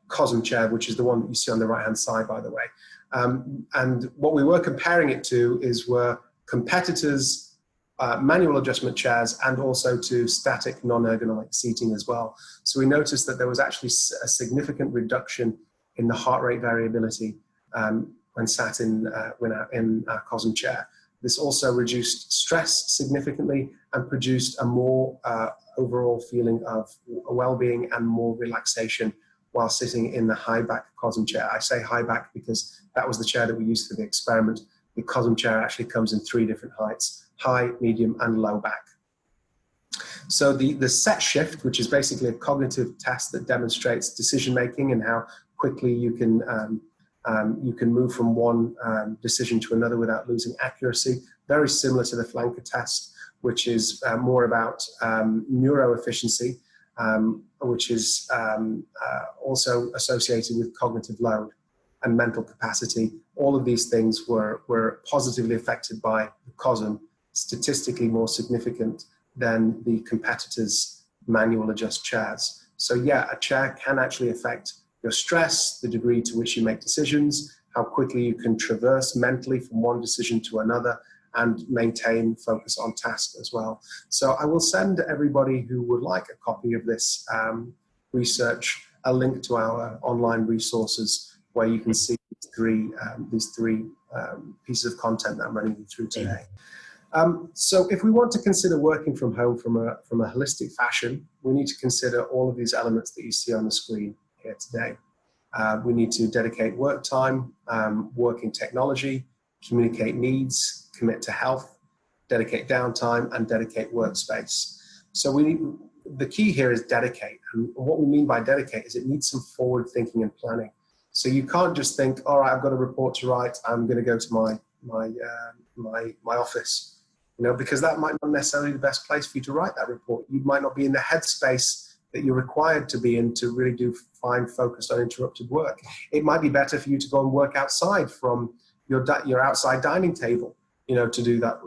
COSM chair, which is the one that you see on the right-hand side, by the way. And what we were comparing it to were competitors' manual adjustment chairs and also to static non-ergonomic seating as well. So we noticed that there was actually a significant reduction in the heart rate variability when sat in our COSM chair. This also reduced stress significantly and produced a more overall feeling of well-being and more relaxation while sitting in the high back COSM chair. I say high back because that was the chair that we used for the experiment. The COSM chair actually comes in 3 different heights: high, medium, and low back. So the set shift, which is basically a cognitive test that demonstrates decision making and how quickly you can move from one decision to another without losing accuracy. Very similar to the flanker test, which is more about neuroefficiency, which is also associated with cognitive load and mental capacity. All of these things were positively affected by the COSM, statistically more significant than the competitors' manual adjust chairs. So yeah, a chair can actually affect your stress, the degree to which you make decisions, how quickly you can traverse mentally from one decision to another, and maintain focus on task as well. So I will send everybody who would like a copy of this research a link to our online resources where you can see these three pieces of content that I'm running you through today. So if we want to consider working from home from a holistic fashion, we need to consider all of these elements that you see on the screen here today. We need to dedicate work time, working technology, communicate needs, commit to health, dedicate downtime, and dedicate workspace. So the key here is dedicate. And what we mean by dedicate is it needs some forward thinking and planning. So you can't just think, all right, I've got a report to write, I'm going to go to my office. Because that might not necessarily be the best place for you to write that report. You might not be in the headspace that you're required to be in to really do fine, focused, uninterrupted work. It might be better for you to go and work outside from your outside dining table, to do that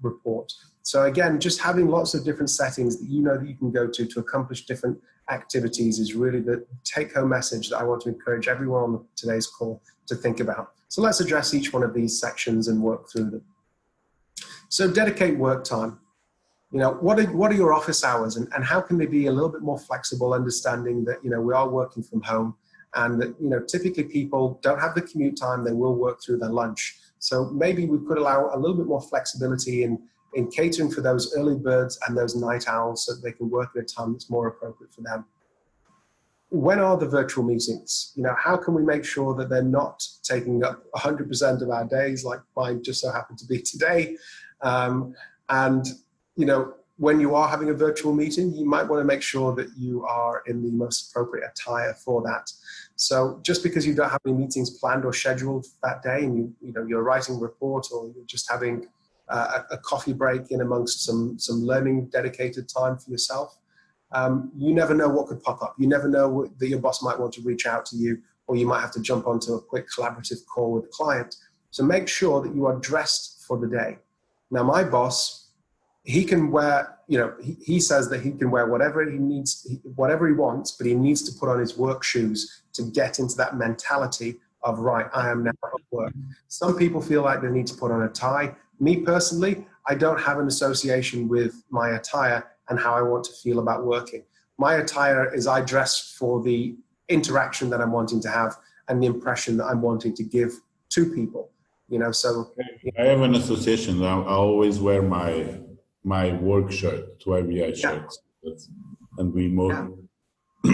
report. So again, just having lots of different settings that that you can go to accomplish different activities is really the take-home message that I want to encourage everyone on today's call to think about. So let's address each one of these sections and work through them. So dedicate work time. What are your office hours, and how can they be a little bit more flexible, understanding that, we are working from home, and that, typically people don't have the commute time, they will work through their lunch. So maybe we could allow a little bit more flexibility in catering for those early birds and those night owls so that they can work at a time that's more appropriate for them. When are the virtual meetings? How can we make sure that they're not taking up 100% of our days, like mine just so happened to be today? When you are having a virtual meeting, you might want to make sure that you are in the most appropriate attire for that. So just because you don't have any meetings planned or scheduled that day, and you're writing a report, or you're just having a coffee break in amongst some learning dedicated time for yourself, you never know what could pop up. You never know that your boss might want to reach out to you, or you might have to jump onto a quick collaborative call with a client. So make sure that you are dressed for the day. Now, my boss, he can wear, he says that he can wear whatever he needs, whatever he wants, but he needs to put on his work shoes to get into that mentality of, right, I am now at work. Some people feel like they need to put on a tie. Me personally, I don't have an association with my attire and how I want to feel about working. My attire is I dress for the interaction that I'm wanting to have and the impression that I'm wanting to give to people. So I have an association. I always wear my work shirt to IBI shirts, and we more. So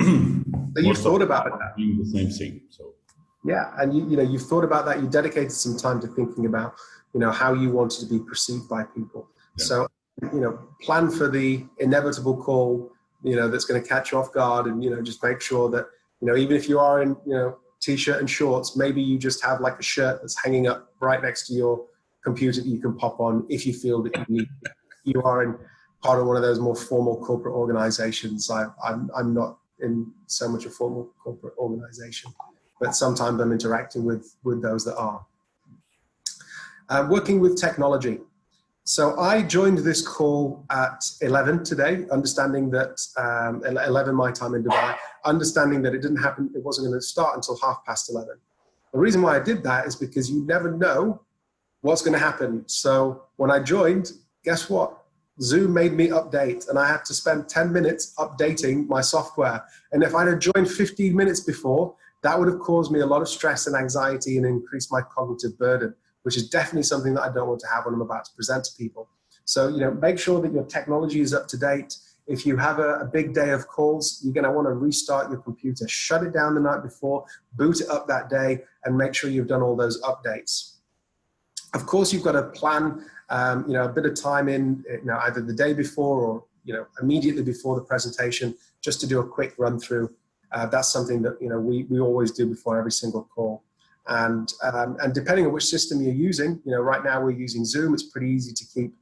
you've thought about it. Doing the same thing. So yeah, and you've thought about that. You dedicated some time to thinking about how you wanted to be perceived by people. Yeah. So plan for the inevitable call that's going to catch you off guard, and just make sure that even if you are in t-shirt and shorts, maybe you just have like a shirt that's hanging up right next to your computer that you can pop on if you feel that you are in part of one of those more formal corporate organizations. I'm not in so much a formal corporate organization, but sometimes I'm interacting with those that are. Working with technology. So I joined this call at 11 today, understanding that 11 my time in Dubai, understanding that it wasn't going to start until 11:30. The reason why I did that is because you never know what's going to happen. So when I joined, guess what? Zoom made me update, and I had to spend 10 minutes updating my software. And if I'd have joined 15 minutes before, that would have caused me a lot of stress and anxiety and increased my cognitive burden, which is definitely something that I don't want to have when I'm about to present to people. So, make sure that your technology is up to date. If you have a big day of calls, you're going to want to restart your computer, shut it down the night before, boot it up that day, and make sure you've done all those updates. Of course, you've got to plan, a bit of time in, either the day before or, immediately before the presentation, just to do a quick run through. That's something that, we always do before every single call. And depending on which system you're using, right now we're using Zoom. It's pretty easy to keep,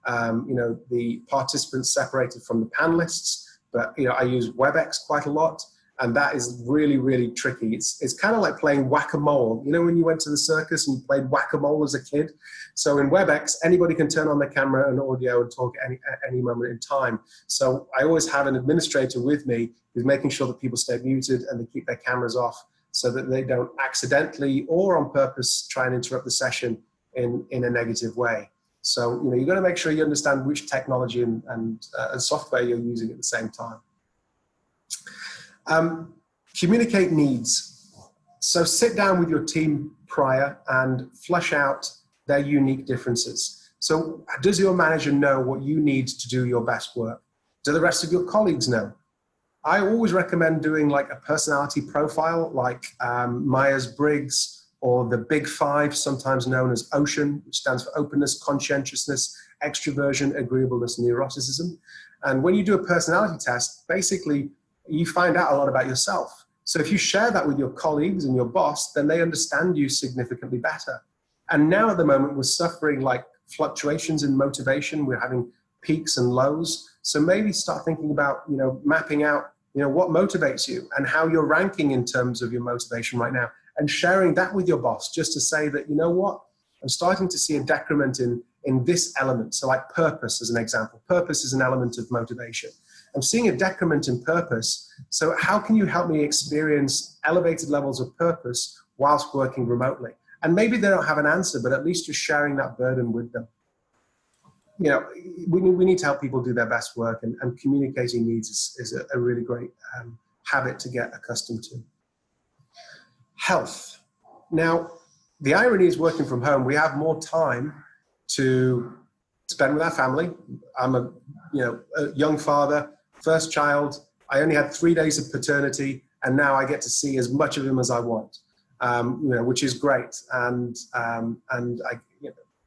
the participants separated from the panelists. But, I use WebEx quite a lot. And that is really, really tricky. It's kind of like playing whack-a-mole. When you went to the circus and you played whack-a-mole as a kid? So in WebEx, anybody can turn on their camera and audio and talk at any moment in time. So I always have an administrator with me who's making sure that people stay muted and they keep their cameras off so that they don't accidentally or on purpose try and interrupt the session in a negative way. So, you've got to make sure you understand which technology and software you're using at the same time. Communicate needs. So sit down with your team prior and flesh out their unique differences. So does your manager know what you need to do your best work? Do the rest of your colleagues know? I always recommend doing like a personality profile, like Myers-Briggs or the Big Five, sometimes known as OCEAN, which stands for openness, conscientiousness, extroversion, agreeableness, neuroticism. And when you do a personality test, basically, you find out a lot about yourself. So if you share that with your colleagues and your boss, then they understand you significantly better. And now at the moment, we're suffering like fluctuations in motivation. We're having peaks and lows. So maybe start thinking about, mapping out, what motivates you and how you're ranking in terms of your motivation right now, and sharing that with your boss just to say that, I'm starting to see a decrement in this element. So like purpose as an example. Purpose is an element of motivation. I'm seeing a decrement in purpose. So how can you help me experience elevated levels of purpose whilst working remotely? And maybe they don't have an answer, but at least you're sharing that burden with them. We need to help people do their best work, and communicating needs is a really great habit to get accustomed to. Health. Now, the irony is working from home, we have more time to spend with our family. I'm a young father, first child. I only had 3 days of paternity, and now I get to see as much of him as I want, which is great. And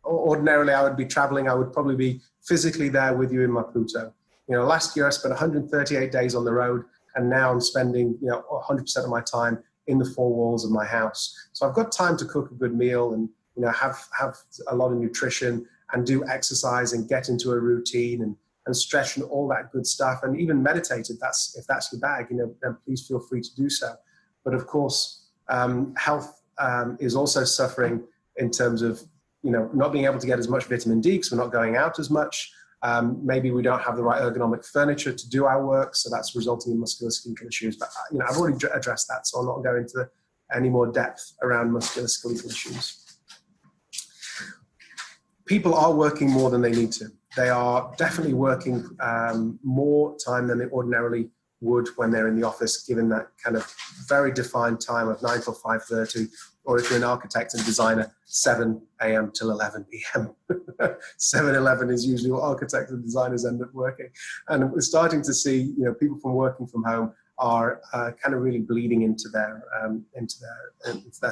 ordinarily I would be traveling. I would probably be physically there with you in Maputo. Last year I spent 138 days on the road, and now I'm spending 100% of my time in the four walls of my house. So I've got time to cook a good meal and have a lot of nutrition and do exercise and get into a routine and stretch and all that good stuff, and even meditate if that's your bag, then please feel free to do so. But of course, health is also suffering in terms of not being able to get as much vitamin D because we're not going out as much. Maybe we don't have the right ergonomic furniture to do our work, so that's resulting in musculoskeletal issues. But I've already addressed that, so I'll not go into any more depth around musculoskeletal issues. People are working more than they need to. They are definitely working more time than they ordinarily would when they're in the office, given that kind of very defined time of 9 till 5:30, or if you're an architect and designer, 7 a.m. till 11 p.m. 7-11 is usually what architects and designers end up working. And we're starting to see, people from working from home are kind of really bleeding into their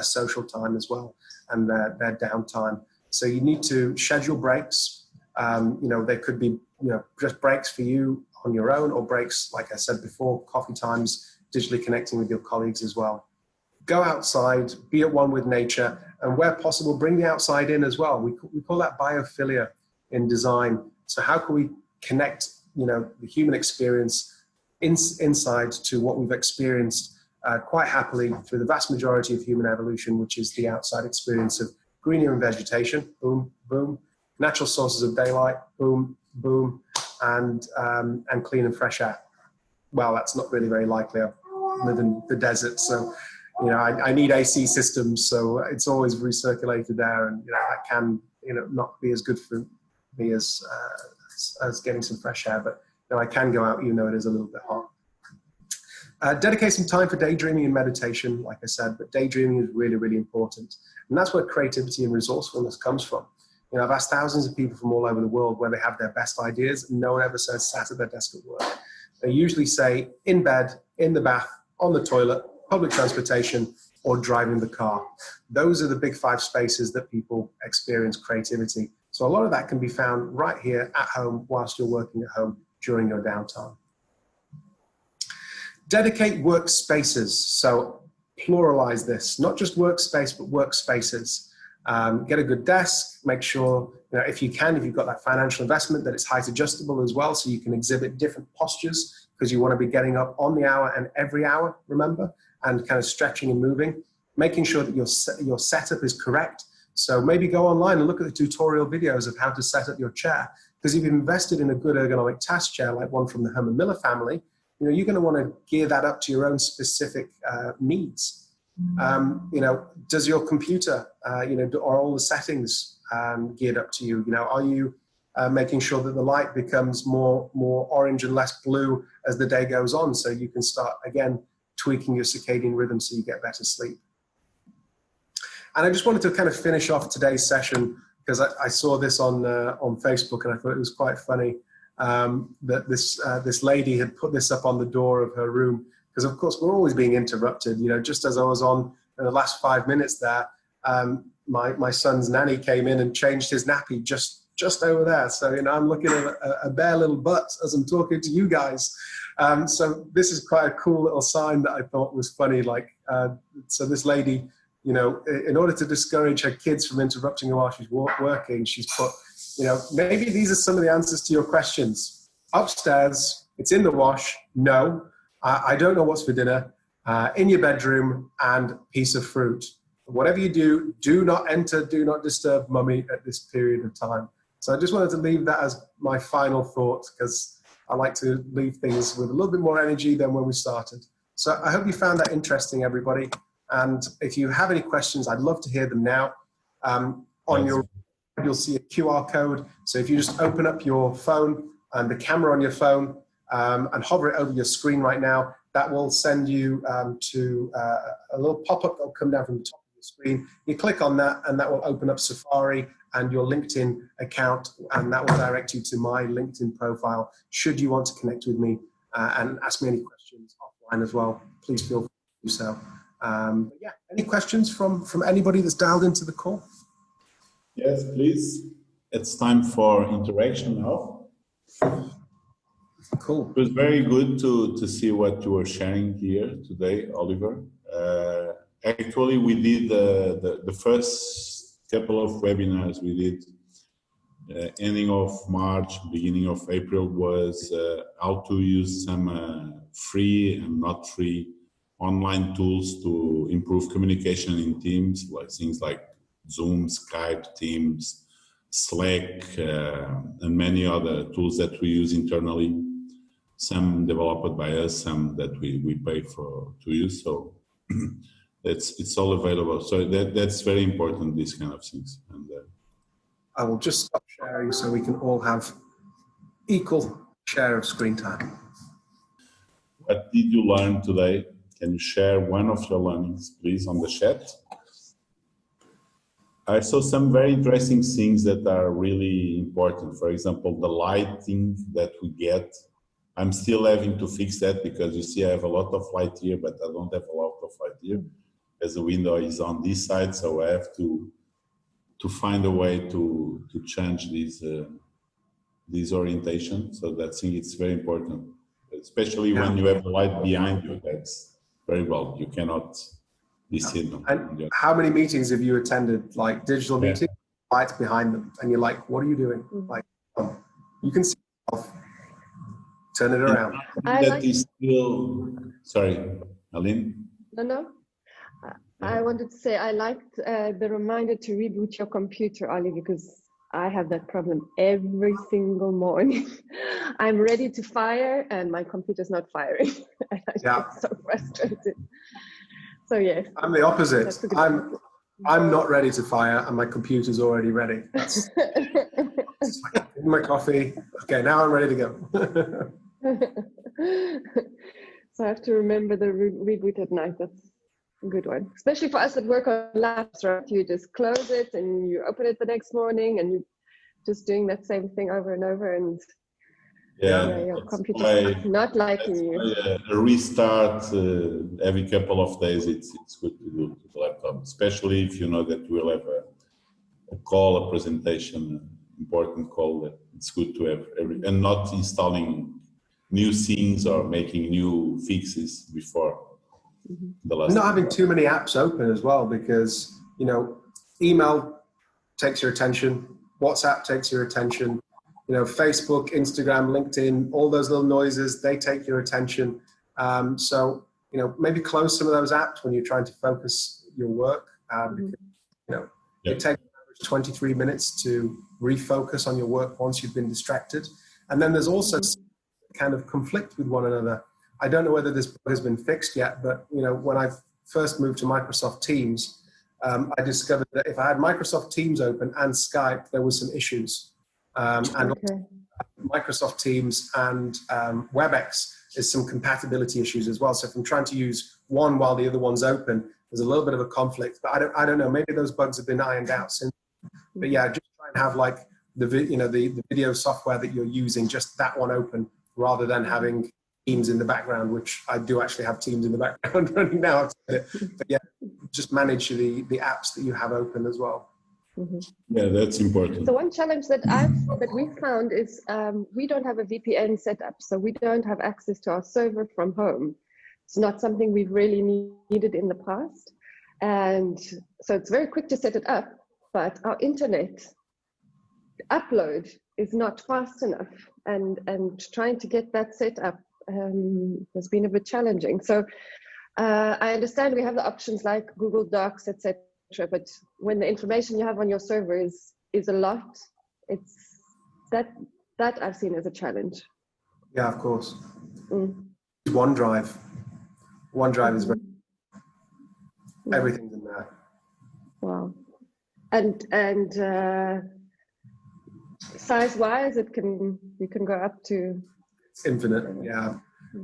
social time as well, and their downtime. So you need to schedule breaks. They could be, just breaks for you on your own, or breaks, like I said before, coffee times, digitally connecting with your colleagues as well. Go outside, be at one with nature, and where possible, bring the outside in as well. We call that biophilia in design. So how can we connect, the human experience inside to what we've experienced quite happily through the vast majority of human evolution, which is the outside experience of greenery and vegetation, boom, boom, natural sources of daylight, boom, boom, and clean and fresh air. Well, that's not really very likely. I live in the desert, so I need AC systems, so it's always recirculated air, and that can not be as good for me as getting some fresh air, but I can go out even though it is a little bit hot. Dedicate some time for daydreaming and meditation, like I said, but daydreaming is really, really important. And that's where creativity and resourcefulness comes from. You know, I've asked thousands of people from all over the world where they have their best ideas, and no one ever says sat at their desk at work. They usually say in bed, in the bath, on the toilet, public transportation, or driving the car. Those are the big 5 spaces that people experience creativity. So a lot of that can be found right here at home whilst you're working at home during your downtime. Dedicate workspaces. So pluralize this, not just workspace, but workspaces. Get a good desk, make sure, you know, if you can, if you've got that financial investment, that it's height adjustable as well, so you can exhibit different postures, because you want to be getting up on the hour and every hour, remember, and kind of stretching and moving, making sure that your setup is correct. So maybe go online and look at the tutorial videos of how to set up your chair, because if you've invested in a good ergonomic task chair, like one from the Herman Miller family, you know, you're going to want to gear that up to your own specific needs. You know, does your computer, you know, are all the settings geared up to you? You know, are you making sure that the light becomes more orange and less blue as the day goes on, so you can start again tweaking your circadian rhythm so you get better sleep? And I just wanted to kind of finish off today's session, because I saw this on Facebook, and I thought it was quite funny that this lady had put this up on the door of her room. Because of course we're always being interrupted. You know, just as I was on in the last 5 minutes there, my son's nanny came in and changed his nappy just over there. So, you know, I'm looking at a bare little butt as I'm talking to you guys. So this is quite a cool little sign that I thought was funny. Like, so this lady, you know, in order to discourage her kids from interrupting her while she's working, she's put, you know, maybe these are some of the answers to your questions. Upstairs, it's in the wash, no. I don't know what's for dinner, in your bedroom, and piece of fruit. Whatever you do, do not enter, do not disturb mummy at this period of time. So I just wanted to leave that as my final thought, because I like to leave things with a little bit more energy than when we started. So I hope you found that interesting, everybody. And if you have any questions, I'd love to hear them now. On your, you'll see a QR code. So if you just open up your phone and the camera on your phone, and hover it over your screen right now, that will send you to a little pop-up that will come down from the top of the screen. You click on that, and that will open up Safari and your LinkedIn account, and that will direct you to my LinkedIn profile. Should you want to connect with me and ask me any questions offline as well, please feel free to do so. But yeah, any questions from anybody that's dialed into the call? Yes, please. It's time for interaction now. Cool. It was very good to see what you were sharing here today, Oliver. Actually, we did the first couple of webinars we did ending of March, beginning of April, was how to use some free and not free online tools to improve communication in teams, like things like Zoom, Skype, Teams, Slack, and many other tools that we use internally. Some developed by us, some that we pay for to use. So it's all available. So that's very important, these kind of things. And I will just stop sharing so we can all have equal share of screen time. What did you learn today? Can you share one of your learnings, please, on the chat? I saw some very interesting things that are really important. For example, the lighting that we get. I'm still having to fix that, because you see I have a lot of light here, but I don't have a lot of light here, as the window is on this side. So I have to find a way to change this orientation. So that thing it's very important, especially when you have the light behind you. That's very well. You cannot be seen. And how many meetings have you attended, like digital meetings, lights behind them, and you're like, what are you doing? Like, you can see yourself. Turn it around. That is still, sorry, Heleen? No. I wanted to say I liked the reminder to reboot your computer, Oliver, because I have that problem every single morning. I'm ready to fire and my computer's not firing. And I get so frustrated. So yes. I'm the opposite. I'm not ready to fire and my computer's already ready. That's my coffee. Okay, now I'm ready to go. So I have to remember the reboot at night. Good one, especially for us that work on labs, right? You just close it and you open it the next morning, and you just doing that same thing over and over, and your computer's not liking you. A restart every couple of days, it's good to do to the laptop, especially if you know that you will have a call, a presentation, important call. That it's good to have and not installing new scenes or making new fixes before. Not having too many apps open as well, because email takes your attention, WhatsApp takes your attention, Facebook, Instagram, LinkedIn, all those little noises, they take your attention. So maybe close some of those apps when you're trying to focus your work, because it takes 23 minutes to refocus on your work once you've been distracted. And then there's also kind of conflict with one another. I don't know whether this bug has been fixed yet, but when I first moved to Microsoft Teams, I discovered that if I had Microsoft Teams open and Skype, there was some issues. And Microsoft Teams and WebEx is some compatibility issues as well. So if I'm trying to use one while the other one's open, there's a little bit of a conflict. But I don't know. Maybe those bugs have been ironed out since. But yeah, just try and have like the video software that you're using, just that one open, rather than having Teams in the background, which I do actually have Teams in the background running now. But yeah, just manage the apps that you have open as well. Yeah, that's important. So one challenge that we've found is we don't have a VPN set up, so we don't have access to our server from home. It's not something we've really needed in the past, and so it's very quick to set it up, but our internet upload is not fast enough, and trying to get that set up has been a bit challenging. So I understand we have the options like Google Docs, etc., but when the information you have on your server is a lot, it's that I've seen as a challenge. Yeah, of course. OneDrive is very, everything's in there. Wow. And size-wise, you can go up to... It's infinite, yeah.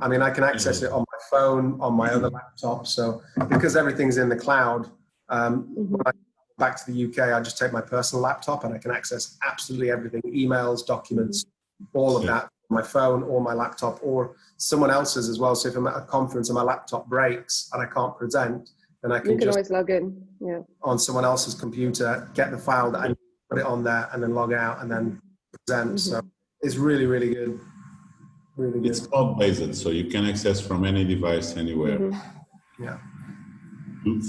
I mean, I can access it on my phone, on my other laptop. So because everything's in the cloud, when I go back to the UK, I just take my personal laptop and I can access absolutely everything, emails, documents, all of that on my phone or my laptop or someone else's as well. So if I'm at a conference and my laptop breaks and I can't present, then I can just always log in on someone else's computer, get the file that I need, put it on there, and then log out and then present. So it's really, really good. Really good. It's cloud-based, so you can access from any device anywhere. Yeah.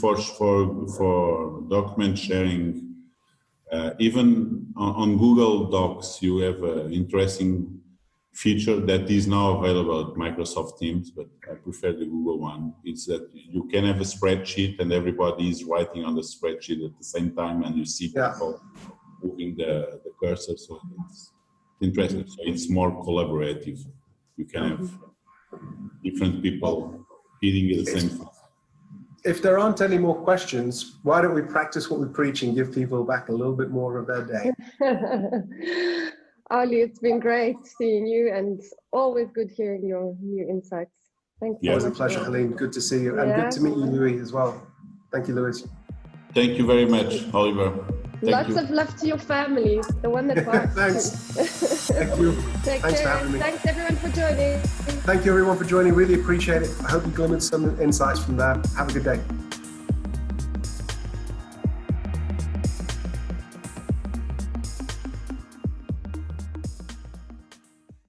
For document sharing, even on Google Docs, you have an interesting feature that is now available at Microsoft Teams, but I prefer the Google one. It's that you can have a spreadsheet and everybody is writing on the spreadsheet at the same time, and you see people moving the cursor. So it's interesting. So it's more collaborative. You can have different people hitting at the same time. If there aren't any more questions, why don't we practice what we preach and give people back a little bit more of their day? Ali, it's been great seeing you, and always good hearing your new insights. Thank you. Always a pleasure, Heleen. Good to see you. And good to meet you, Louis, as well. Thank you, Louis. Thank you very much, Oliver. Lots of love to your family, the one that barks. Thanks. Thank you. Thanks for having me. Thanks everyone for joining. Thank you everyone for joining. Really appreciate it. I hope you gleaned some insights from that. Have a good day.